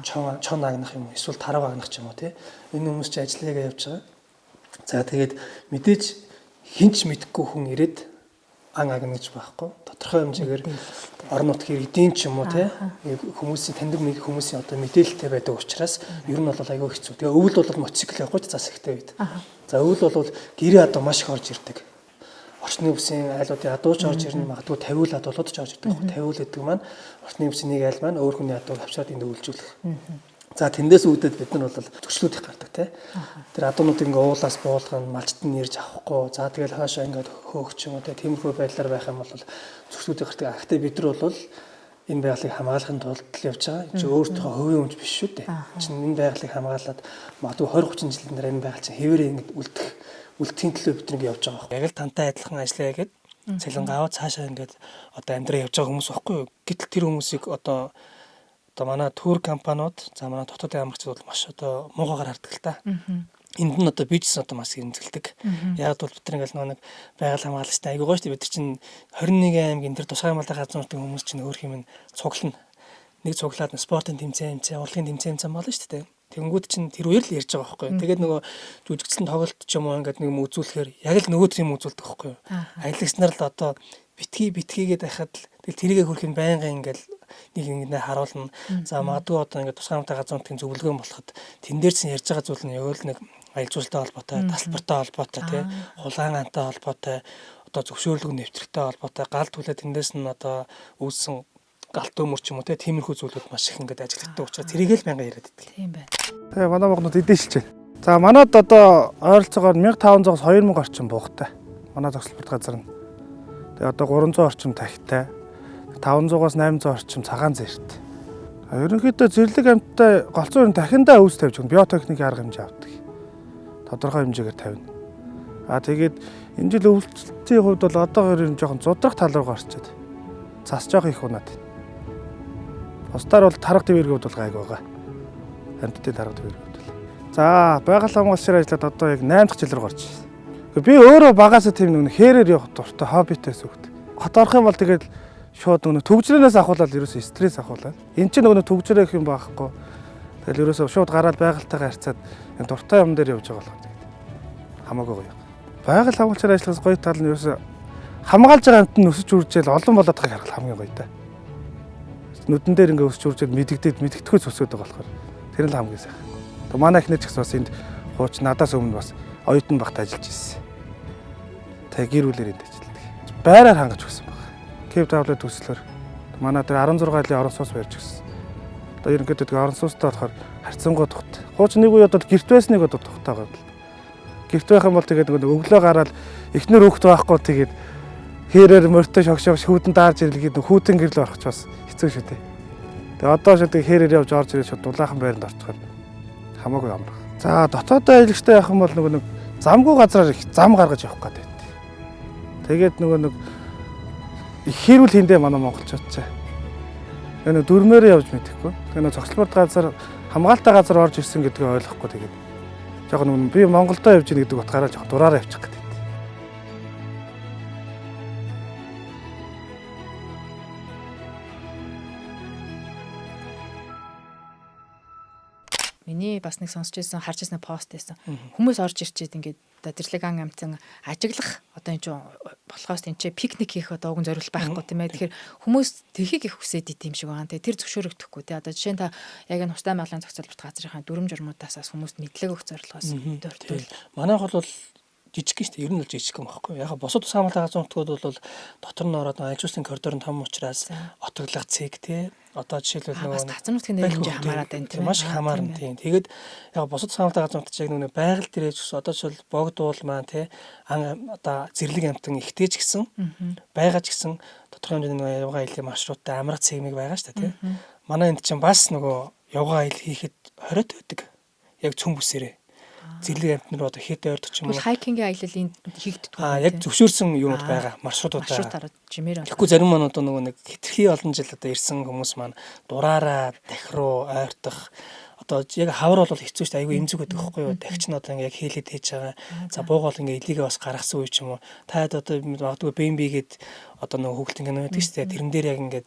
чон агнах юм эсвэл тарав агнах ч юм уу тий. Энэ хүмүүс чи ажиллагаа явж байгаа. За тэгээд мэдээж хинч мэдхгүй хүн ирээд ан агнаж байхгүй. Тодорхой хэмжээгээр орон нутгийн эдийн ч юм уу тий. Хүмүүсийн таньдаг хүмүүсийн одоо мэдээлэлтэй байдаг учраас ер нь бол айгүй хэцүү. Тэгээ өвөл бол мотоцикл явахгүй ч зас ихтэй үед. За өвөл бол гэрээ одоо маш их орж ирдэг. Орчны үсгийн айлуудын адууч орж ирнэ, магадгүй тавиул адуулууд ч орж ирдэг. Тавиул гэдэг маань орчны үсгийн нэг айл маань өөр хүний адууг авчираад энд өвлжүүлэх. За тэндээс үүдээд бид нар бол зөрчлүүд их гардаг тий. Тэр адуунууд ингээ уулаас буулгана, малчт нь ирж авахгүй. За тэгэл хаашаа ингээ хөөгч юм уу тий. Тиймэрхүү байдлаар байх юм бол зөрчлүүд их гардаг. Гэхдээ бид нар бол энэ байгалыг хамгаалахын тулд л явж байгаа. Чи өөртөө хувийн өмч биш шүү дээ. Чин энэ байгалыг хамгаалаад магадгүй 20 30 жилийн дараа энэ байгаль чинь хэвээрээ ингээ үлдэхийн төлөө бид нэг явж байгаа. Яг л тантай адилхан ажиллая гэдэг цалингаа аваад цаашаа ингээд одоо амьдраа явж байгаа хүмүүс байхгүй юу? Гэтэл тэр хүмүүсийг одоо манай тур компаниуд, за манай дотоодын амрагчид бол маш одоо муугаар хардаг л та. Энд нь одоо бизнес одоо маш хэмзэлдэг. Яг бол бид нэг нэг байгаль хамгаалагчтай айгүй гоё шүү дээ. Бид чинь 21 аймгийн тэр тусгай хамгаалалтын газруудын хүмүүс чинь өөр юм цуглана. Нэг цуглаад спортын тэмцээн, урлагийн тэмцээн болно шүү дээ. Тэнгүүд чинь тэр үеэр л ярьж байгаа байхгүй. Тэгээд нөгөө жүжигдсэн тоглолт ч юм уу ингээд нэг юм үзүүлэхээр яг л нөгөө тийм үзүүлдэг байхгүй. Аялагч нар л одоо битгийгээд байхад тэрийгэ хөрхийн байнгын ингээд нэг харуулна. За магадгүй одоо ингээд тусгай хамгаалалтын газруудын зөвлөгөө болоход тэн дээр чинь ярьж байгаа зүйл нь яг л нэг аялал жуулчтай холбоотой, тасалбартай холбоотой тий, хулгайн антай холбоотой, одоо зөвшөөрлөг нэвтрэгтэй холбоотой, гал түлээ тэндээс нь одоо үүссэн галт өмөр ч юм уу тиймэрхүү зүйлүүд маш их ингээд ажилладаг учраас тэрийг л байнга яриад байдаг. Тийм байна. Тэгээ манай богнод эдээшилж байна. За манад одоо ойролцоогоор 1500-аас 2000 орчим буугатай. Манай зогсолборт газар нь. Тэгээ одоо 300 орчим тахтай, 500-аас 800 орчим цагаан зэрэгт. Ерөнхийдөө зэрлэг амьттай голцоо дахиндаа өвс тавьж гэн биотехникийн арга хэмжээ авдаг. Тодорхой хэмжээгээр тавина. Тэгээд энэ жил өвлөлтийн хувьд бол одоогоор ер нь жоохон зудрах тал руу гарчаад цас жоох их унаад. Бусдаар бол тарга твэргүүд бол гайг байгаа. Амьтдын тарга твэргүүд бол. За байгаль хамгаалагчаар ажиллаад одоо яг 8 дахь жил рүү гарч байна. Би өөрөө багасаа тийм нэг хээрээр явах дуртай хоббитэйс үгт. Хот орох юм бол тэгээд шууд нэг төгжрөнөөс ахуулаад ерөөсөө стресс ахуулаад. Энд чинь нэг төгжрөө гэх юм байхгүй. Тэгэл ерөөсөө шууд гараад байгальтайгаа харьцаад энэ дуртай юм дээр явж байгаа болох тэгээд хамаагүй гоё. Байгаль хамгаалагчаар ажиллахаас гоё тал нь ерөөсөө хамгаалж байгаа амт нь өсөж үржээл олон болоод байгааг харах хамгийн гоё та. Нүдэн дээр ингээ өсөж үржээд мэддэхүйц өсөд байгаа болохоор тэр нь хамгийн сайхан. Тэгээ манай ихнэр ч гэсэн бас энд хууч надаас өмнө бас оюутан багт ажиллаж ирсэн. Тэгээ гэр бүлээр энд ажилладаг. Байраар хангаж өгсөн баг. Кев тавлаа төслөөр манай тэр 16 жилийн орон сууц барьж өгсөн. Одоо ерөнхийдөө тэгээ орон сууцтай болохоор харьцангуй тухт. Хууч нэг үе одоо гэрт байсныг одоо тухтаагаад л. Гэрт байх юм бол тэгээд өглөө гараад ихнэр хөөхт байхгүй тэгээд хэрээр морьтой шогшоо шүүдэн даарж ирлгээд хүүтэн гэрэл орох ч бас хэцүү шүү дээ. Тэгээ одоо шууд хэрээр явж орж ирээд шууд дулаахан байранд орчихоор хамаагүй амрах. За дотоодоо аялагчтай явах юм бол нэг замгүй газраар их зам гаргаж явах гэдэг. Тэгээд нэг их хэрүүл хиндэ манай монголчууд ч. Энэ дөрмөөрөө явж мэдэхгүй. Тэгээ зогсолборт газар хамгаалалттай газар орж ирсэн гэдгийг ойлгохгүй тэгээд жоохон би Монголдоо явж ийн гэдэг утгаараа жоохон дураараа явчих гэдэг. Миний бас нэг сонсч ирсэн, харж ирсэн пост байсан. Хүмүүс орж ирчээд ингээд зэрлэг ан амтсан ажиглах одоо энэ чинь болохоос энэ чинь пикник хийх одоо уг зориул байхгүй тийм ээ. Тэгэхээр хүмүүс тэрхийг их хүсээд идэм шиг байгаа. Тэр зөвшөөрөгдөхгүй тийм. Одоо жишээ нь та яг энэ устай байгалийн зохицолборт газрынхаа дүрм журмуудаас хүмүүст мэдлэг өгөх зорилгоос дурдвал. Манайх бол жижиг шүү дээ. Ер нь бол жижиг юм байхгүй. Яг бусад ус хамгаалалтын газруудад бол дотор нь ороод ажилчдын коридор нь том учраас отоглох цэг тий. Одоо жишээлбэл нөгөө газрын хэмжээ хамаарат байна тийм маш их хамаарна тийм. Тэгээд яг бусад ус хамгаалалтын газруудад яг нэг байгаль дээрээ одоо жишээл богдуул маань тий. Одоо зэрлэг амтан ихтэйч гэсэн байгаа ч гэсэн тодорхой хэмжээний явгаа аялын маршруттай амрах цэгмиг байгаа шүү дээ тий. Манай энд чинь бас нөгөө явгаа аялал хийхэд хориот байдаг. Яг цөм бүсээрээ. Зэрлэг амтнаар одоо хэд ойрдог ч юм уу. Тэгвэл хайкингийн аялал энд хийгддэг Аа яг зөвшөөрсөн юмуд байгаа. Маршрутууд байгаа. Маршрутаараа жимээр Тэгэхгүй зарим маань одоо нөгөө нэг хэтэрхий олон жил одоо ирсэн хүмүүс маань дураараа дахируу ойртох одоо яг хавар бол хэцүү шүү дээ. Айгүй эмзэг байдаг байхгүй юу? Дахич нь одоо ингээ хийлээд хийж байгаа. За буугаал ингээ илийгээ бас гаргасан үе ч юм уу. Таад одоо магадгүй бэмбигээд одоо нөгөө хүүхэлт ингээ байдаг шүү дээ. Тэрэн дээр яг ингээ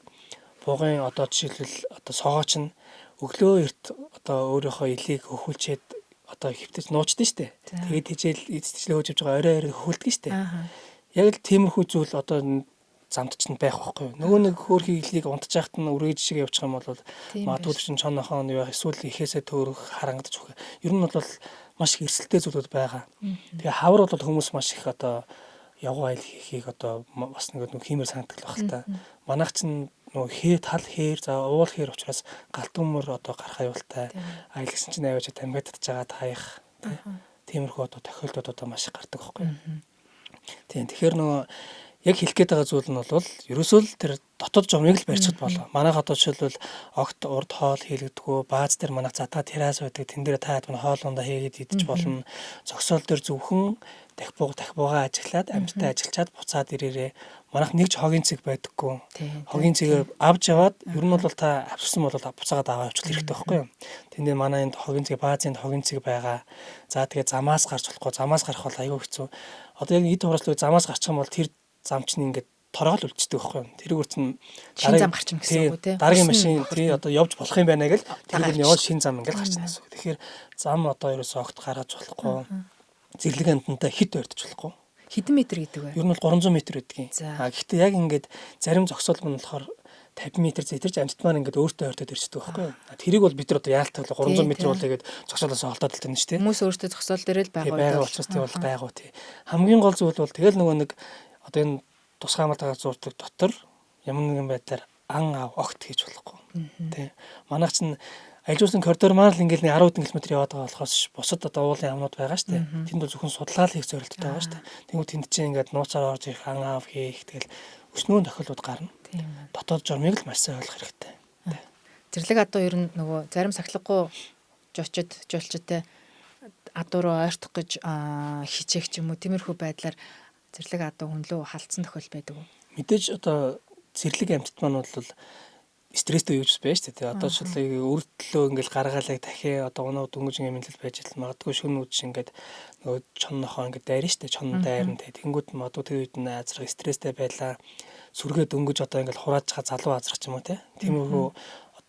буугын одоо жишээлбэл одоо согооч нь өглөө эрт одоо өөрийнхөө илийг хөхүүлчихэд одоо хөвтөж нуучдээ шүү дээ. Тэгээд хижээл эцэжлээ хөөж байгаа орой хөхүүлдэг шүү дээ. Яг л тиймэрхүү зүйл одоо замд ч байх байхгүй юу. Нөгөө нэг хөөрхий илийг унтж яхад нь үргэж шиг явчих юм бол магадгүй чинь чонохон нь байх эсвэл ихээсээ төөрөх харангадж өгөх. Ер нь бол маш их эрсдэлтэй зүйлүүд байгаа. Тэгээ хавар бол хүмүүс маш их одоо явган айл хийхийг одоо бас нэг хиймээр санагддаг байх л та. Манайх чинь нөгөө тал хээр за уул хээр учраас галтүмөр одоо гарах аюултай. Айл гэсэн чинь аваач тамгиадтаж байгаа таях. Тиймэрхүү одоо тохиолдод одоо маш их гардаг байхгүй юу. Тийм тэгэхээр нөгөө яг хэлэх гээд байгаа зүйл нь бол ерөөсөө л тэр дотоод жомыг л барьчихд болоо. Манайх одоо жишээлбэл огт урд хоол хийлгдэггүй, бааз дээр манайх задгаа террас байдаг. Тэн дээр таад манай хоол ундаа хийгээд идэж болно. Зогсоол дээр зөвхөн дахбуугаа ажиглаад амьттай ажиллаад буцаад ирээрээ. Манайх нэг ч хогийн цэг байдаггүй. Хогийн цэгээ авч яваад ер нь бол та авчирсан бол буцаагаад аваа явуул хэрэгтэй байхгүй юу? Тэн дээр манай энд хогийн цэг баазын хогийн цэг байгаа. За тэгээ замаас гарч болохгүй. Замаас гарах бол аюу хэцүү. Одоо яг эд хураслыг замаас гарчих юм бол тэр зам чинь ингээд торгоол үлдчихдэг байхгүй юу? Тэр үрт нь дараагийн зам гарч ирнэ гэсэн үг тий. Дараагийн машин тий одоо явж болох юм байна гэл тэр нь яваад шин зам ингээд гарч ирнэ гэсэн үг. Тэгэхээр зам одоо ерөөсөө огт гаргаж болохгүй. Зэрлэг амтантай хит ойртож болохгүй. Хэдэн метр гэдэг вэ? Ер нь бол 300 метр байдгийн. Гэхдээ яг ингээд зарим зогсоол нь болохоор 50 м зэтэрч амттмаар ингээд өөртөө ойртоод ирчихдэг байхгүй юу? Тэрийг бол бид нар одоо яалтаа 300 м бол тэгээд зогсоолоос олдоод л тань шүү дээ. Хүмүүс өөртөө зогсоол дээр л байгаа учраас тий бол гайгүй тий. Хамгийн гол зүйл бол тэгэл нөгөө нэг одоо энэ тусгай хамгаалалтаа зурдаг дотор ямар нэгэн байдлаар ан ав огт хийж болохгүй. Тий. Манайх чинь ажилуулсан коридор маань л ингээл 10 хэдэн км яваад байгаа болохоос бусад одоо уулын амнууд байгаа шүү дээ. Тэнд бол зөвхөн судлаа л хийх зорилттой байгаа шүү дээ. Тэнгүү тэнд чинь ингээд нууцаар орж ирэх ан ав хийх тэгэл өснөө тохиолдод гарна. Дотоод журмыг л маш сайн ойлгох хэрэгтэй. Зэрлэг адуу ер нь нөгөө зарим сахилгагүй жуулчдтай адуу руу ойртох гэж хичээх ч юм уу тиймэрхүү байдлаар зэрлэг адуу хүнлөө халтсан тохиол байдаг уу? Мэдээж одоо зэрлэг амьтад маань бол стресстэй юуж байж тээ. Одоо жишээлбэл өртлөө ингээл гаргаалаа дахиад одоо өнөө дөнгөж эмэлэл байж л магадгүй шөнүүд шиг ингээд нөгөө чоннохоо ингээд дайрна штэ чон дайрна тээ. Тэнгүүд магадгүй тэр үед нь азрах стресстэй байлаа. Сүргээ дөнгөж одоо ингээл хурааж байгаа залуу азрах ч юм уу тээ. Тиймэрхүү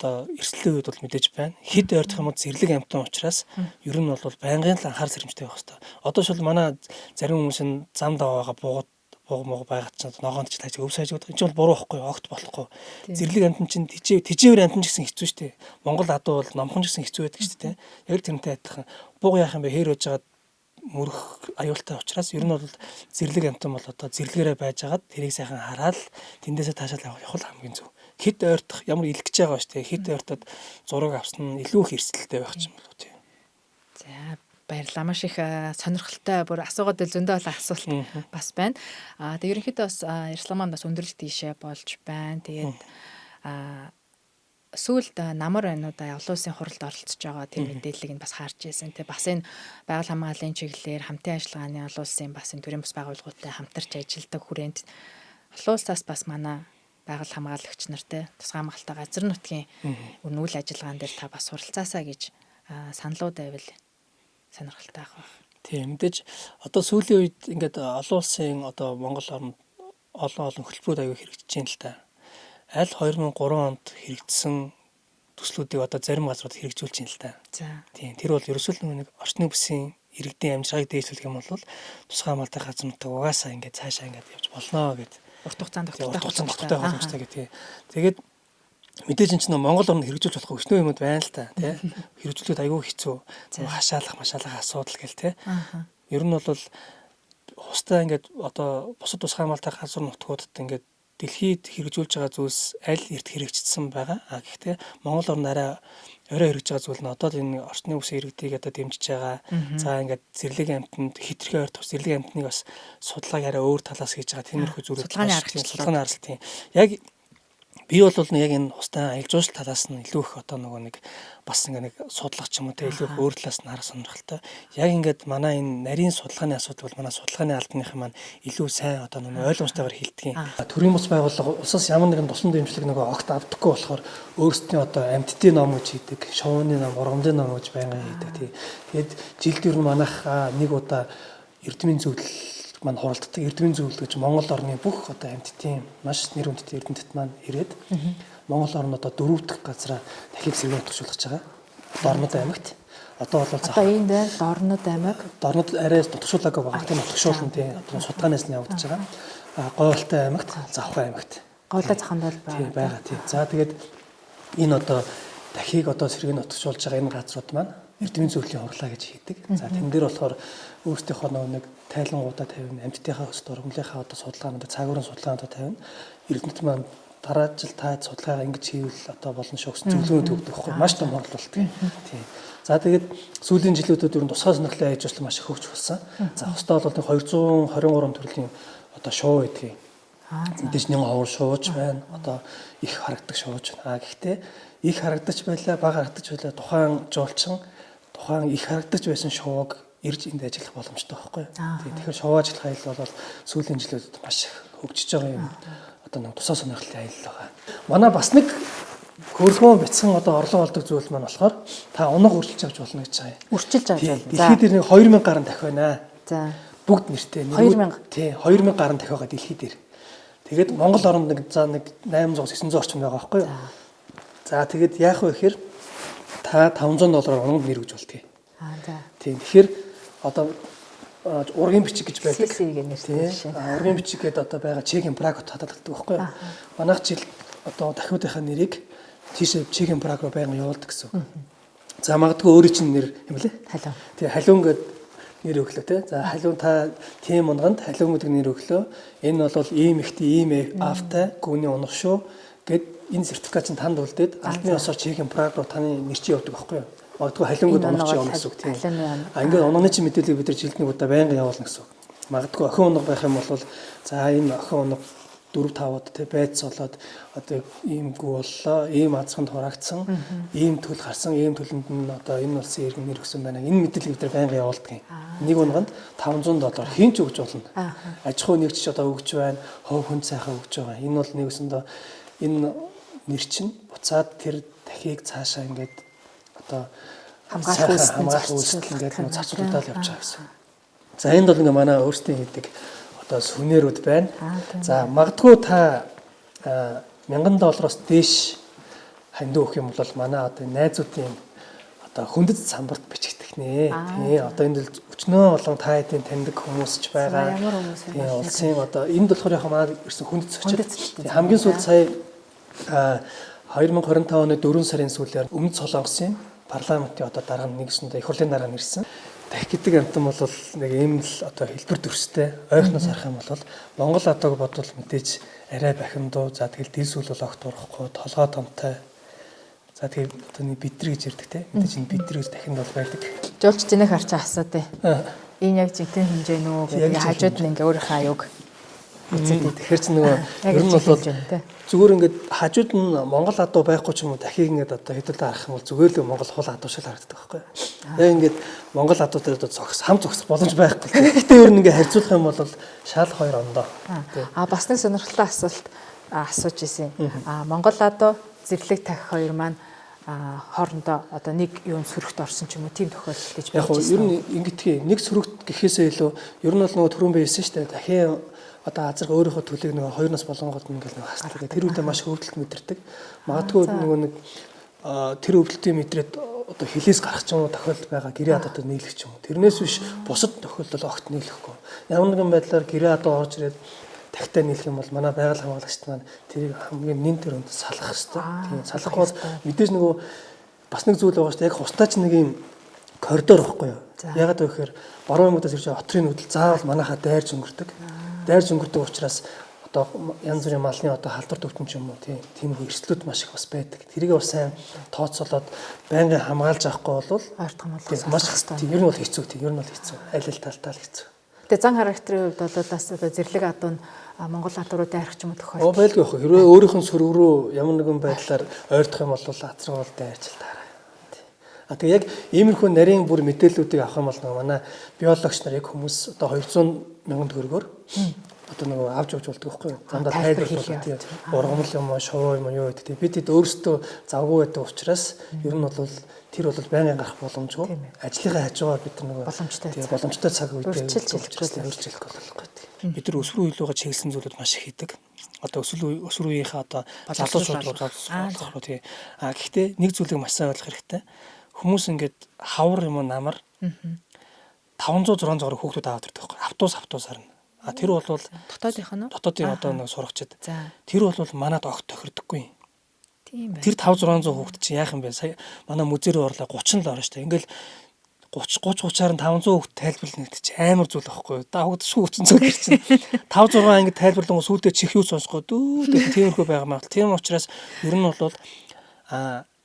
одоо эрсдлийн үед бол мэдээж байна. Хэд ойртох юм бол зэрлэг амьтан учраас ер нь бол байнгын л анхаар сэрэмжтэй байх хэрэгтэй. Одоо шил манай зарим хүмүүс нь зам даваа байгаа бууг байгаад ч ногоонд ч тааж өв сайж байгаа. Энд чинь бол буруу байхгүй огт болохгүй. Зэрлэг амтан чинь тижээвэр амтан ч гэсэн хэцүү шүү дээ. Монгол адуу бол номхон ч гэсэн хэцүү байдаг шүү дээ. Яг тэрнтэй адилхан бууг яах юм бэ хээр өж байгаа мөрөх аюултай учраас ер нь бол зэрлэг амтан бол одоо зэрлэгээрээ байжгаад тэрийг сайхан хараад тэндээсээ таашаал явах хамгийн зөв. Хэд ойртох ямар илгэж байгаа шүү дээ. Хэд ойртоод зураг авсан нь илүү их эрсдэлтэй байх юм болов тий. За баярлалаа. Маш их сонирхолтой бүр асуугаад л зөндөө олон асуулт бас байна. Тэгээ ерөнхийдөө бас ярьслан маань бас өндөрлөлт тийшээ болж байна. Тэгээд сүүлд намар байнуудаа олон улсын хуралд оролцож байгаа тэр мэдээллийг нь бас харж ирсэн. Тэ бас энэ байгаль хамгааллын чиглэлээр хамтын ажиллагааны олон улсын бас энэ төрийн бас байгууллагуудтай хамтарч ажилладаг хүрээнд олон улсаас бас манай байгаль хамгаалагч нартай тусгай хамгаалалтаа газар нутгийн үйл ажиллагаан дээр та бас суралцаасаа гэж саналууд байвал сонирхолтой авах. Тийм мэдээж одоо сүүлийн үед ингээд олон улсын одоо Монгол орнд олон хөтөлбөрүүд аягүй хэрэгжиж байна л та. Аль 2003 онд хэрэгжсэн төслүүдийг одоо зарим газрууд хэрэгжүүлж байна л та. За. Тийм тэр бол ерөөсөө нэг орчны бүсийн иргэдийн амжиргааг дээшлүүлэх юм бол тусгай хамгаалалтын газруудаа угаасаа ингээд цаашаа ингээд явж болно гэдэг. Урт хугацаанд тогтвортой боломжтой гэдэг. Тэгээд мэдээж энэ чинь Монгол орнд хэрэгжүүлж болох өчнөө юмуд байна л та тий. Хэрэгжүүлэхэд аягүй хэцүү. Хашаалах асуудал гэл тий. Ер нь бол хустай ингээд одоо бусад тусгай хамгаалалтын газар нутгуудад ингээд дэлхийд хэрэгжүүлж байгаа зүйлс аль эрт хэрэгжижсэн байгаа. Гэхдээ Монгол орнд арай хэрэгжиж байгаа зүйл нь одоо энэ орчны үеийн иргэдийг одоо дэмжиж байгаа. За ингээд зэрлэг амтанд хитрхи ойртох зэрлэг амтныг бас судалгааг арай өөр талаас хийж байгаа. Тиймэрхүү зүйлүүд судалгааны арга тийм. Яг Би бол яг энэ устай аялал жуулчлал талаас нь илүү их одоо нөгөө нэг бас нэг судлах ч юм уу те илүү их өөр талаас нь харах сонирхолтой. Яг ингээд манай энэ нарийн судалгааны асуудал бол манай судалгааны албаныхан маань илүү сайн одоо нөгөө ойлгомжтойгоор хэлдэг. Төрийн бас байгууллага усаас ямар нэгэн тусан дэмжлэг нөгөө огт авдаггүй болохоор өөрсдийн одоо амьтдын ном гэж хийдэг, шовооны ном, ургамлын ном гэж байнга хийдэг тий. Тэгээд жилд ер нь манайх нэг удаа эрдмийн зөвлөл маань хуралддаг. Эрдмийн зөвлөл гэж Монгол орны бүх одоо амьтдын маш нэр хүндтэй эрдэмтэд маань ирээд Монгол орн одоо 4 дахь газараа дахин сэргээ утгашуулж байгаа. Дорнод аймагт. Одоо бол одоо энэ дээр Дорнод аймаг. Дорнод арай утгашуулаагүй байгаа. Тийм утгашуулна тийм одоо судалгаанаас нь явагдаж байгаа. Гойлтой аймагт, Завхан аймагт. Гойлтой заханд бол байгаа тийм. За тэгээд энэ одоо дахийг одоо сэргээ утгашуулж байгаа энэ газрууд маань эрдмийн зөвлөлийн хурлаа гэж хийдэг. За тэн дээр болохоор өөрсдийнхөө нэг тайлангуудаа тавина, амьтдынхаа өстөр хөндлийнхаа одоо судалгаануудаа, цагуурын судалгаануудаа тавина. Эрдэмтэд маань дараа жил та судалгаагаа ингэж хийвэл одоо болно шүү гэсэн зөвлөгөө төгдөг байхгүй маш том хуралдуулдаг. Тийм. За тэгээд сүүлийн жилүүдэд ер нь тусгай сонирхлын аяж бол маш их хөгжиж болсон. За хостоо бол 223 төрлийн одоо шуу гэдгийг. Эндээс нэг ховор шууж байна. Одоо их харагдаг шууж байна. Гэхдээ их харагдаж байлаа, бага харагдаж байлаа тухайн жуулчин тухайн их харагдаж байсан шууг ирж энд ажиллах боломжтой байхгүй. Тэгэхээр шуу ажиллах аялал бол сүүлийн жилүүдэд маш их хөгжиж байгаа юм. Одоо нэг тусаа сонирхлын аялал байгаа. Манай бас нэг хөргөөн бяцхан одоо орлого олдог зүйл маань болохоор та унаг үржилж авч болно гэж байгаа юм. Үржилж авч болно. Дэлхийд дээр нэг 2000 гаруй дахь байна. За. Бүгд нэртэй. 2000. Тий, 2000 гаруй дахь байгаа дэлхийд дээр. Тэгээд Монгол оронд нэг 800 900 орчим байгаа байхгүй юу? За тэгээд яах вэ гэхээр та $500 унагд нэр гэж болтгий. За. Тийм. Тэгэхээр одоо ургийн бичиг гэж байдаг. CC-г нэртэй шээ. Ургийн бичиг гэдэг одоо байгаа чегийн брагот хадгалдаг байхгүй юу? Манайх жил одоо дахиудынхаа нэрийг тийшээ чегийн браг руу байнга явуулдаг гэсэн. За магадгүй өөрийн чинь нэр юм лээ. Халуун. Тэгээ халуун гэдэг нэр өглөө те. За халуун та тийм унганд халуун гэдэг нэр өглөө. Энэ бол ийм ихтэй ийм автай гүний унах шүү гэд энэ сертификат чинь танд үлдээд албаны ёсоор чегийн браг руу таны нэр чи явдаг байхгүй юу? Магадгүй халуун гэдэг унах чи явна гэсэн үг тийм. Ингээд унагны чинь мэдээллийг бид нар жилд нэг удаа байнга явуулна гэсэн үг. Магадгүй охин унаг байх юм бол за энэ охин унаг 4-5-ууд те байц болоод одоо иймгүй боллоо, ийм азханд хураагдсан, ийм төл гарсан, ийм төлөнд нь одоо энэ улсын иргэн нэр өгсөн байна. Энэ мэдээллийг бид нар байнга явуулдаг юм. Нэг унганд $500 хийн ч өгч болно. Аж ахуй нэгч одоо өгч байна, хов хүнд сайхан өгч байгаа. Энэ бол нэгсэндээ энэ нэр чинь буцаад тэр дахийг цаашаа ингээд одоо хамгаалах үйлчлэл ингээд цацруулаад явж байгаа гэсэн. За энд бол ингээ манай өөрсдийн хийдэг одоо сүнэрүүд байна. За магадгүй та $1000 дээш хандив өгөх юм бол манай одоо найзуудын одоо хүндэт самбарт бичигдэх нэ. Тий одоо энд л өчнөө олон та хэдийн таньдаг хүмүүс ч байгаа. Ямар хүмүүс вэ? Тий улсын одоо энд болохоор яг манай ирсэн хүндэт зочид. Хамгийн сүүлд сая 2025 оны 4 сарын сүүлээр Өмнөд Солонгосын парламентын одоо дарга нэгсэндээ их хурлын дарга нэрсэн. Дах гэдэг амтан бол нэг ийм л одоо хэлбэр төрстэй ойхноос харах юм бол Монгол адыг бодвол мэдээж арай бахимдуу. За тэгэл дилсүүл бол огт урахгүй, толгой томтой. За тэгээ одоо нэг бидрэ гэж ярьдаг те. Мэдээж энэ бидрэ гэж дахин бол байдаг. Жуулч зинэх харчаа асуу дээ. Энэ яг жинхэнэ хэмжээ нүү гэдэг хажууд нь ингээ өөрийнхөө аюуг тэгэхээр ч нөгөө ер нь бол зүгээр ингээд хажууд нь Монгол адуу байхгүй ч юм уу дахийг ингээд одоо хэдүүлээ харах юм бол зүгээр л Монгол хул адуу шиг харагддаг байхгүй. Яг ингээд Монгол адуу дээр одоо хам зогсох боломж байхгүй. Гэхдээ ер нь ингээд харьцуулах юм бол шал хоёр ондоо. Бас нэг сонирхолтой асуулт асууж ирсэн. Монгол адуу зэрлэг тахих хоёр маань хоорондоо одоо нэг юунд сөрөгт орсон ч юм уу тийм тохиолдол гэж байна. Яг нь ер нь ингэдэггүй нэг сөрөгт гэхээсээ илүү ер нь бол нөгөө түрүүн байсан шүү дээ. Дахин одоо азар өөрийнхөө төлөг нэг 2 нас болонгод ингээл нэг хаслаа. Тэр үедээ маш хөвдөлт мэдэрдэг. Магадгүй нөгөө нэг тэр өвдөлтийн мэдрээд одоо хилээс гарах ч юм уу тохиолдол байгаа гэрээ адуудад нийлэх ч юм уу. Тэрнээс биш бусад тохиолдол огт нийлэхгүй. Ямар нэгэн байдлаар гэрээ адуу орж ирээд тахтай нийлэх юм бол манай байгаль хамгаалагчд маань тэрийг хамгийн нэн төрөнд салах хэрэгтэй. Тийм салах бол мэдээж нөгөө бас нэг зүйл байгаа шүү дээ. Яг хустаач нэг юм коридор байхгүй юу? Ягаад вэ гэхээр бороо юмудаас ирж байгаа отрын хөдөл заавал манайхаа дайрж өнгөрдөг. Дайрж өнгөрдөг учраас одоо янз бүрийн малны одоо халдвар төвтөн ч юм уу тийм эрсдлүүд маш их бас байдаг. Тэрийг бас сайн тооцоолоод байнгын хамгаалж авахгүй бол ойртох юм бол маш хэцүү. Ер нь бол хэцүү. Ер нь бол хэцүү. Аль талтаа л хэцүү. Тэгээ зан характерын хувьд бол бас одоо зэрлэг адуу Монгол адууруудын арх ч юм уу тохиолдол. Байлгүй яах вэ? Хэрвээ өөрийнх нь сөрөг рүү ямар нэгэн байдлаар ойртох юм бол азрагуултай ажиллаа. Тэгээ яг иймэрхүү нарийн бүр мэдээллүүдийг авах юм бол манай биологч нар яг хүмүүс одоо 200,000 төгрөгөөр одоо нөгөө авч явж болдог байхгүй юу? Замдаа тайлбарлах тийм ургамал юм уу, шувуу юм уу юу гэдэг. Бид өөрсдөө завгүй байдаг учраас ер нь бол тэр бол байнгын гарах боломжгүй. Ажлынхаа хажуугаар бид нөгөө боломжтой цаг үедээ өөрчилж болохгүй. Бид нар өсвөр үеийнхээ чиглэсэн зүйлүүд маш их хийдэг. Одоо өсвөр үеийнхээ одоо залуучууд руу залуулах руу тий. Гэхдээ нэг зүйлийг маш сайн ойлгох хэрэгтэй. Хүмүүс ингээд хавар юм уу намар 500 600 хүүхдүүд аваад ирдэг байхгүй. Автобусаар нь. Тэр бол дотоодынх нь дотоодын одоо нэг сурагчид. Тэр бол манад огт тохирдоггүй. Тийм байна. Тэр 500 600 хүүхд чинь яах юм бэ? Сая манай музей рүү орлоо 30 л орно шүү дээ. Ингээл 30-30-аар нь 500 хүүхд тайлбарлана гэдэг чинь амар зүйл байхгүй юу? Даагууд шүү хүчин зүйл чинь 5 6 ангид тайлбарлангуу сүйдээ чих юу сонсгоо дүү тиймэрхүү байгаа маа. Тийм учраас ер нь бол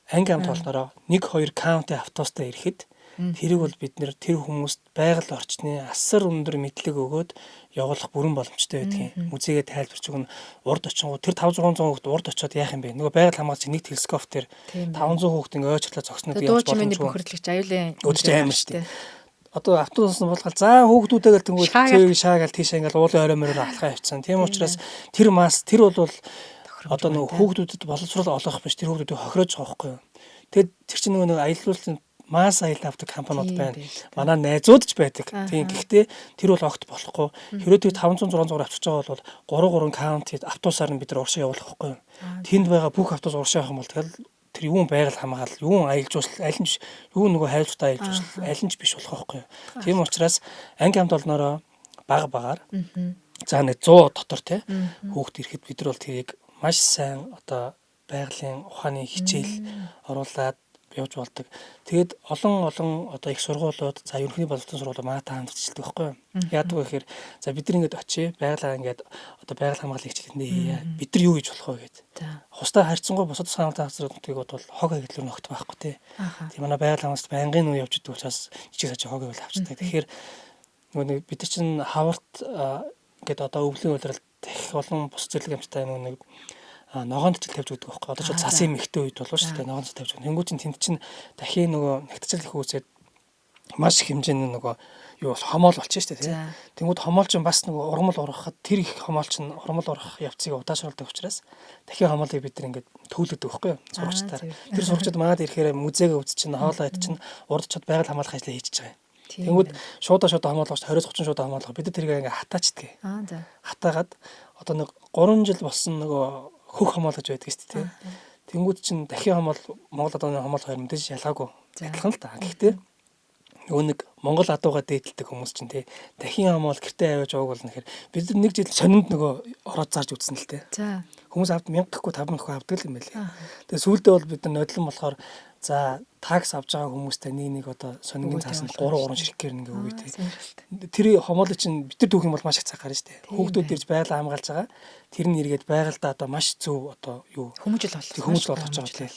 анги амт толнороо 1 2 каунти автобустай ирэхэд тэрийг бол бид нэр тэр хүмүүст байгаль орчны асар өндөр мэдлэг өгөөд явуулах бүрэн боломжтой байдгийг музейгээ тайлбарч өгнө. Урд очингууд тэр 500 хүүхд урд очиод яах юм бэ? Нөгөө байгаль хамгаалагч нэг телескоп дээр 500 хүүхд ингээ ойчлоо зогсноо гэж бодож байгаа. Дуу бохирлогч аюулын өдөж амар шүү дээ. Одоо автобус нь болгол за хүүхдүүдээ гэл тэнгууд цэвэг шаагаал тийшээ ингээл уулын орой мороор алхаа явцсан. Тийм учраас тэр бол одоо нөгөө хүүхдүүдэд боловсрол олгох биш тэр хүүхдүүдийг хохироож байгаа байхгүй юу? Тэгээд тэр чинь нөгөө аяллуулсан масс аялал авдаг компаниуд байна. Манай найзууд ч байдаг. Тийм гэхдээ тэр бол огт болохгүй. Хэрвээ тэр 500 600 авчиж байгаа бол 3 каунтид автобусаар нь бид нар уршаа явуулах байхгүй юу? Тэнд байгаа бүх автобус уршаа явах юм бол тэгэл тэр юун байгаль хамгаалал, юун аялал жуулчлал, аль нь юун нөгөө хайрцагтай аялал жуулчлал, аль нь ч биш болох байхгүй юу? Тийм учраас анги хамт олноороо багаар за нэг 100 дотор те хүүхд ирэхэд бид нар бол тэрийг маш сайн одоо байгалийн ухааны хичээл оруулаад явж болдог. Тэгээд олон одоо их сургуулиуд за ерөнхий боловсролын сургуулиуд манайтай хамтарчилдаг байхгүй юу? Яадаг вэ гэхээр за бид нар ингэж очие байгалаа ингэж одоо байгаль хамгааллын хичээлэндээ хийе. Бид нар юу хийж болох вэ гэдэг. Хустай харьцангуй бусад санаатаа газруудыг бол хог хаягдлын ногт байхгүй тий. Тийм манай байгаль хамгаалалт байнгын үе явж идэг учраас жижиг сажиг хог байвал авчдаг. Тэгэхээр нөгөө бид нар чинь хаварт гэдэг одоо өвлийн улиралд их олон бус зэрлэг амттай нэг ногоонд ч тавьж өгдөг байхгүй. Одоо ч цасын мэгтэй үед болов шүү дээ. Ногоонд тавьж өгнө. Тэнгүүд чинь тэнд чинь дахин нөгөө нэгтцэл их үүсээд маш их хэмжээний нөгөө юу хомоол болчихно шүү дээ. Тэнгүүд хомоол чинь бас нөгөө ургамал ургахад тэр их хомоол чинь ургамал ургах явцыг удаашруулдаг учраас дахин хомоолыг бид нар ингээд төвлөдөг байхгүй юу? Сурагчдаар. Тэр сурагчид манад ирэхээр музейгээ үзчихнэ, хоолоо идчихнэ, урдчод байгаль хамгаалах ажлаа хийж байгаа юм. Тэнгүүд шуудаа хомоолгоч 20-30 шуудаа хомоолгоо бид нар тэрийг ингээд хатаачдаг. Хатаагаад одоо нэг 3 жил болсон нөгөө хөх хомоол гэж байдаг шүү дээ. Тэнгүүд чинь дахин хомоол Монгол адууны хомоол хоёр мэдээж ялгаагүй. Адилхан л та. Гэхдээ нөгөө нэг Монгол адуугаа дээдэлдэг хүмүүс чинь тий дахин хомоол гэртээ аваад яваг болно гэхээр бид нар нэг жил сонинд нөгөө ороод зарж үзсэн л дээ. За хүмүүс 1000 гэхгүй 5000 гэхгүй авдаг юм байл. Тэгээ сүүлдээ бол бид нар нодлон болохоор за такс авж байгаа хүмүүстэй нэг одоо сонингийн цаас нь 3 ширхгээр ингээ өгөө тий. Тэр хомоолыг чинь бид нар түүх юм бол маш их цаг гарна шүү дээ. Хүүхдүүд ирж байгалаа хамгаалж байгаа. Тэр нь эргээд байгальдаа одоо маш зөв одоо юу хүмүүжил болгож байгаа тий.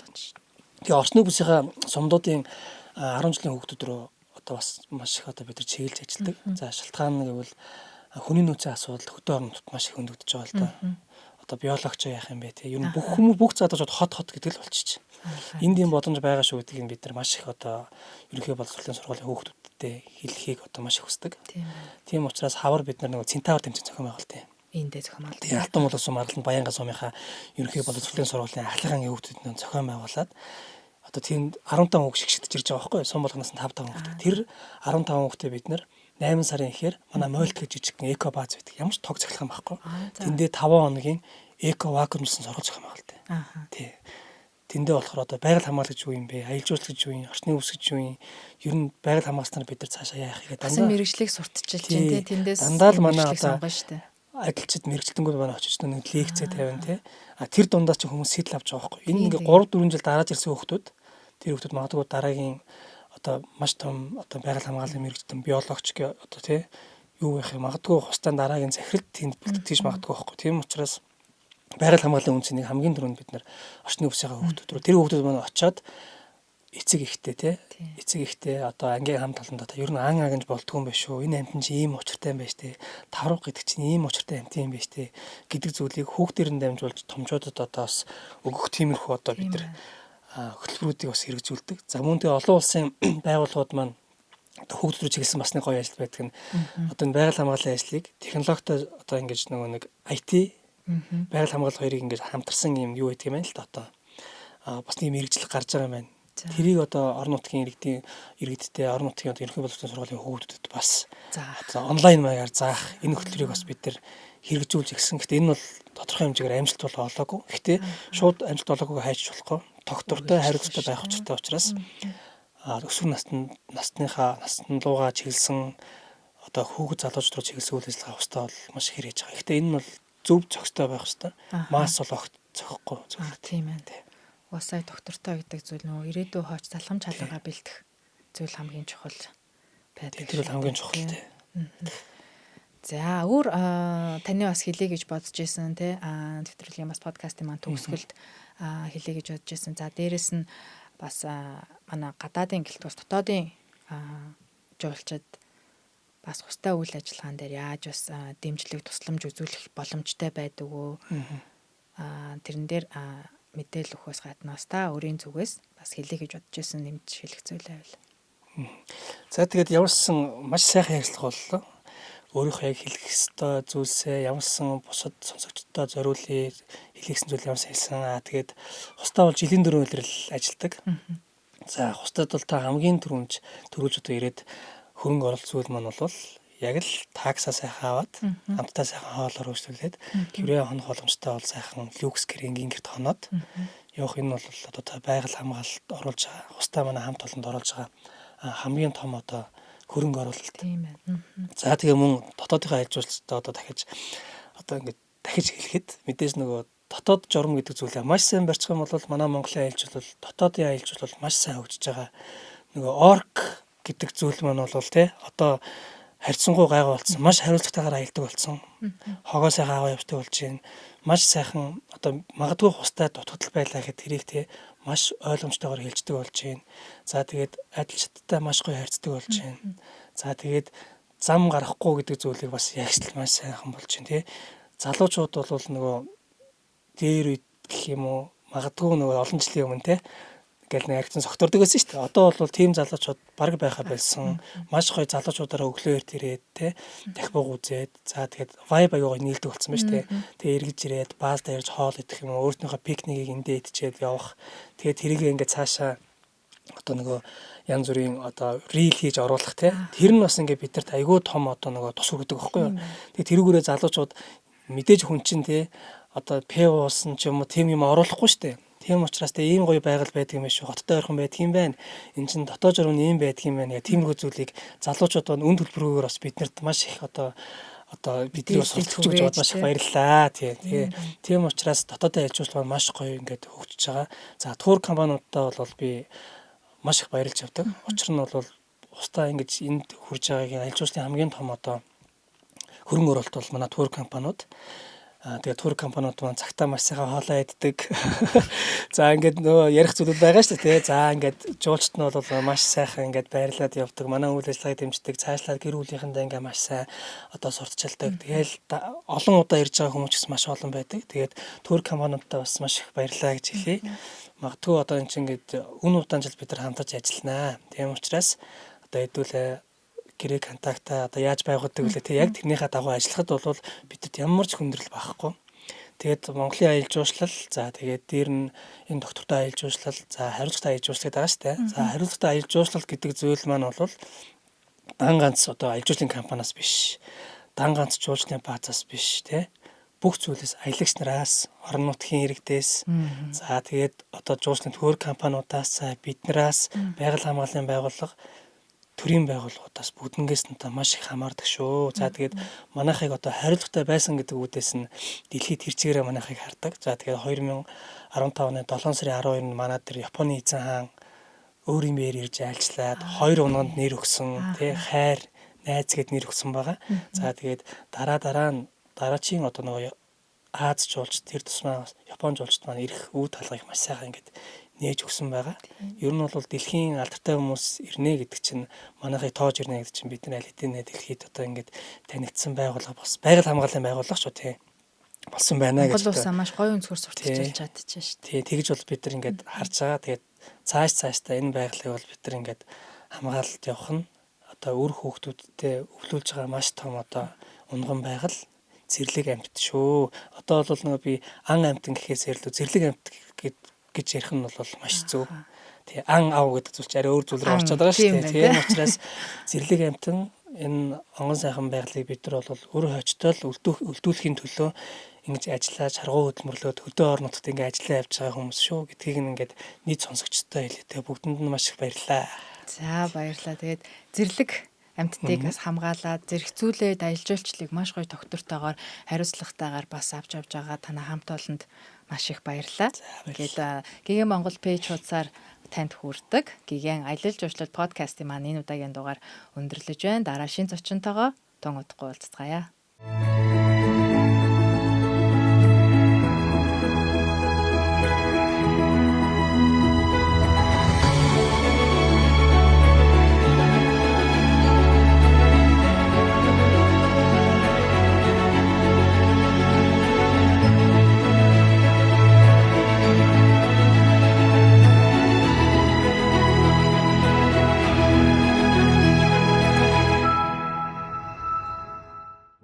Тэгээ орчны бүсийнхаа сумдуудын 10 жилийн хүүхдүүд рүү одоо бас маш их одоо бид нар чиглэж ажилладаг. За шалтгаан гэвэл хүний нөөцийн асуудал хөдөө орнотод маш их өндөгдөж байгаа л да. Одоо биологч яах юм бэ те. Ер нь бүх хүмүүс бүх заадаж хот гэдэг л болчих. Энд юм бодомж байгаа шүү гэдгийг бид нар маш их одоо ерөнхий боловсролын сургуулийн хүүхдүүдтэй хэлхийг одоо маш их хүсдэг. Тийм учраас хавар бид нар нэг центавр тэмцээн зохион байгуулдаг. Эндээ зохион байгуулдаг. Тийм Алтан боловс Марланд Баянган сумынхаа ерөнхий боловсролын сургуулийн ахлахын хүүхдүүдийн зохион байгуулад одоо тийм 15 хүүхд шигшигдэж ирж байгаа байхгүй юу? Сум болгоноос нь 5 хүүхд. Тэр 15 хүүхдээ бид нар 8 сарын ихээр манай Мойлт гэж жижигхэн эко бааз байдаг. Ямар ч тог цахилгаан байхгүй. Тэндээ 5 хоногийн эко вакуумлсан сургууль зохион байгуулдаг. Тий. Тэндээ болохоор одоо байгаль хамгаалагч юу юм бэ? Аялал жуулчлал гэж юу юм? Орчны үс гэж юу юм? Ер нь байгаль хамгаалснаар бид нар цаашаа яах вэ? Дандаа мэрэгжлийг сурталчилж дээ. Тэндээс дандаа л манай одоо ажилчид мэрэгчлэнгүүд манай очиж нэг лекцээ тавина тий. Тэр дундаас ч хүмүүс сэтэл авч байгаа байхгүй. Энэ ингээ 3 4 жил дарааж ирсэн хүүхдүүд тэр хүүхдүүд магадгүй дараагийн одоо маш том одоо байгаль хамгааллын мэрэгчлэн биологч одоо тий юу байх юм магадгүй хустайн дараагийн захиралд тэнд бэлтгэж магадгүй байхгүй. Тийм учраас байгаль хамгааллын үнцнийг хамгийн түрүүнд бид нар орчны үсгийн хүүхдүүд рүү тэр хүүхдүүд манай очиод эцэг ихтэй те эцэг ихтэй одоо ангийн хамт олонд одоо ер нь ан агнж болдгүй юм биш үү? Энэ амт нь чи ийм учиртай юм байна штэ. Тавраг гэдэг чинь ийм учиртай амт юм байна штэ гэдэг зүйлийг хүүхдээр нь дамжуулж томчуудад одоо бас өгөх тиймэрхүү одоо бид нар хөтөлбөрүүдийг бас хэрэгжүүлдэг. За мөн тэгээ олон улсын байгууллагууд маань одоо хүүхдүүд рүү чиглэсэн бас нэг гоё ажил байдаг нь одоо энэ байгаль хамгааллын ажлыг технологитой одоо ингэж нэг IT байгаль хамгаалал хоёрыг ингэж хамтарсан юм юу гэдэг юм байна л да одоо бас нэг мэрэгжил гарч байгаа юм байна. Тэрийг одоо орон нутгийн иргэдтэй орон нутгийн одоо ерөнхий боловсролын сургуулийн хүүхдүүдэд бас онлайн маягаар заах энэ хөтөлбөрийг бас бид нар хэрэгжүүлж ирсэн. Гэхдээ энэ бол тодорхой хэмжээгээр амжилт бол олоогүй. Гэхдээ шууд амжилт олоогүйг хайж болохгүй. Тогтвортой хариуцлагатай байх учиртай учраас өсвөр насны луугаа чиглэсэн одоо хүүхэд залуучууд руу чиглэсэн үйл ажиллагаа хвстаа бол маш их хэрэгж байгаа. Гэхдээ энэ нь бол зөв зохистой байх хэрэгтэй. Масс бол огт зохихгүй зүйл. Тийм ээ. Уусаа доктортой гэдэг зүйл нөгөө ирээдүйн хооч залхамж хаалгаа бэлдэх зүйл хамгийн чухал байдаг. Тэр бол хамгийн чухал тий. За өөр таны бас хэлье гэж бодож исэн тий нэвтрүүлгийн бас подкастын маань төгсгөлд хэлье гэж бодож исэн. За дээрэс нь бас манай гадаадын гэлт бас дотоодын жуулчид бас хустай үйл ажиллагаан дээр яаж бас дэмжлэг тусламж үзүүлэх боломжтой байдаг уу? Тэрэн дээр мэдээлэл өгөхөөс гаднаас та өөрийн зүгээс бас хэлье гэж бодож исэн нэмж хэлэх зүйл байвал. За тэгээд ямарсан маш сайхан ярилцлага боллоо. Өөрийнхөө яг хэлэх ёстой зүйлсээ ямарсан бусад сонсогчдод зориулъя хэлхийсэн зүйл ямарсан хэлсэн. Тэгээд хустаа бол жилийн 4 өдөр л ажилдаг. За хустад бол та хамгийн түрүүлж одоо ирээд хөрөнгө оруулалт зүйл маань бол яг л таксаа сайхан аваад хамтдаа сайхан хоолоор хөрвүүлээд хэврээ хонох боломжтой бол сайхан люкс гэрэнгийн гэрт хоноод явах энэ бол одоо та байгаль хамгаалалт оруулж байгаа хустаа манай хамт олонд оруулж байгаа хамгийн том одоо хөрөнгө оруулалт. Тийм байна. За тэгээ мөн дотоодынхаа ажилчдаа одоо дахиж хэлэхэд мэдээж нөгөө дотоод журам гэдэг зүйлээ маш сайн барьчих юм бол манай Монголын аялал жил бол дотоодын аялал жил бол маш сайн хөгжиж байгаа. Нөгөө орк гэдэг зүйл маань бол тий одоо харьцангуй гайгүй болсон. Маш хариуцлагатайгаар аялдаг болсон. Хогоо сайхан аваа явдаг болж байна. Маш сайхан одоо магадгүй хустай дутагдал байлаа гэхэд тэрийг тий маш ойлгомжтойгоор хэлждэг болж байна. За тэгээд адилчдтай маш гоё харьцдаг болж байна. За тэгээд зам гарахгүй гэдэг зүйлийг бас ягшлал маш сайхан болж байна тий. Залуучууд бол нөгөө дээр үед гэх юм уу магадгүй нөгөө олон жилийн өмнө тий гэл нэг аригцсан согтордог байсан шүү дээ. Одоо бол тийм залуучууд баг байха байсан. Маш гоё залуучуудаараа өглөө эрт ирээд те дахбог үзээд за тэгээд vibe аягаа нийлдэг болсон байна шүү дээ. Тэгээ эргэж ирээд баазда ярьж хоол идэх юм уу өөртнийхөө пикникийг эндээ идчихэд явах. Тэгээд тэрийг ингээд цаашаа одоо нөгөө янз бүрийн одоо reel хийж оруулах те тэр нь бас ингээд бидэрт айгүй том одоо нөгөө тус өгдөг байхгүй юу. Тэгээд тэрүүгээрээ залуучууд мэдээж хүн чинь те одоо пэ уусан ч юм уу тийм юм оруулахгүй шүү дээ. Тийм учраас ийм гоё байгаль байдаг юм шүү. Хоттой ойрхон байдаг юм байна. Энд чинь дотоод журам ийм байдаг юм байна. Тиймэрхүү зүйлийг залуучууд үн төлбөрөөр бас биднэрт маш их одоо бидний бас суралцж өгч бод маш их баярлалаа. Тийм учраас дотоодын ажилчуулга маш гоё ингээд хөгжиж байгаа. За тур компаниудаа бол би маш их баярлж явдаг. Учир нь бол устаа ингэж энд хурж байгаагийн ажилчуулгын хамгийн том одоо хөрөнгө оруулалт бол манай тур компаниуд. Тэгээд тур компаниуд маань цагтаа маш сайхан хоолоо иддэг. За ингээд нөгөө ярих зүйлүүд байгаа шүү дээ. За ингээд жуулчт нь бол маш сайхан ингээд байрлаад явдаг. Манай үйл ажиллагааг дэмждэг. Цаашлаад гэр бүлийнхэндээ ингээд маш сайн одоо сурталчилдаг. Тэгээл олон удаа ирж байгаа хүмүүс ч маш олон байдаг. Тэгээд тур компаниудаа бас маш их баярлалаа гэж хэлье. Магадгүй одоо энэ чинь ингээд удаан жил бид нар хамтарч ажилланаа. Тийм учраас одоо хэдүүлээ гэрээ контактаа одоо яаж байгуулдаг вэ те яг тэрнийхээ дагуу ажиллахад бол бидэд ямар ч хүндрэл байхгүй. Тэгээд Монголын аялал жуулчлал за тэгээд дээр нь энэ доктортой аялал жуулчлал за хариуцлагатай аялал жуулчлал байгаа шүү дээ. За хариуцлагатай аялал жуулчлал гэдэг зүйл маань бол дан ганц одоо аялал жуулчлалын компаниас биш. Дан ганц жуулчлалын баазаас биш те. Бүх зүйлээс аялагч нараас орон нутгийн иргэдээс за тэгээд одоо жуулчлалын төр компаниудаас биднээс байгаль хамгааллын байгууллага төрийн байгууллагуудаас бүгднгээс нь маш их хамаардаг шүү. За тэгээд манайхыг одоо хариуцлагатай байсан гэдэг үгдээс нь дэлхийд хэрчгээрээ манайхыг хардаг. За тэгээд 2015 оны 7 сарын 12-нд манай дээр Японы эзэн хаан өөрийн биеэр ирж айлчлаад 2 унганд нэр өгсөн тий хайр найз гэд нэр өгсөн байгаа. За тэгээд дараачийн одоо нөгөө Аз жуулч тэр тусмаа Япон жуулчд маань ирэх үе талгыг маш сайхан ингээд нээж өгсөн байгаа. Ер нь бол дэлхийн алдартай хүмүүс ирнэ гэдэг чинь манайхыг тоож ирнэ гэдэг чинь бид нар аль хэдийн дэлхийд одоо ингээд танигдсан байгууллага бас байгаль хамгааллын байгууллага шүү тий. Болсон байна гэж. Монгол улсаа маш гоё өнцгөр сурталчилж чадчихжээ шүү дээ. Тий, тэгж бол бид нар ингээд харж байгаа. Тэгээд цаашдаа энэ байгалыг бол бид нар ингээд хамгаалалт явах нь одоо үр хүүхдүүдтэй өвлүүлж байгаа маш том одоо унган байгаль зэрлэг амьт шүү. Одоо бол нөгөө би ан амьтан гэхээс илүү зэрлэг амьт гэж ярих нь бол маш зөв. Тий, ан ав гэдэг зүйл чинь арай өөр зүйл рүү орчод байгаа шүү дээ. Тийм учраас зэрлэг амьтан энэ онгон сайхан байгалыг бид нар бол өөр хойчтол өвдүүлэхийн төлөө ингэж ажиллаж харгуу хөдөлмөрлөөд хөдөө орон нутгад ингэ ажиллаа явж байгаа хүмүүс шүү гэдгийг ингээд нийт сонсогчдод хэлээ. Бүгдэнд нь маш их баярлалаа. За баярлалаа. Тэгээд зэрлэг амьтдыг бас хамгаалаад зэрэгцүүлээд аялал жуулчлалыг маш гоё тогтвортойгоор хариуцлагатайгаар бас авч явж байгаа танай хамт олонд маш их баярлалаа. Тэгээд Гигэн Монгол пэйж хуудасаар танд хүрдэг. Гигэн аялал жуулчлал подкастын маань энэ удаагийн дугаар өндөрлөж байна. Дараа шин зочинтойгоо тун удахгүй уулзцгаая.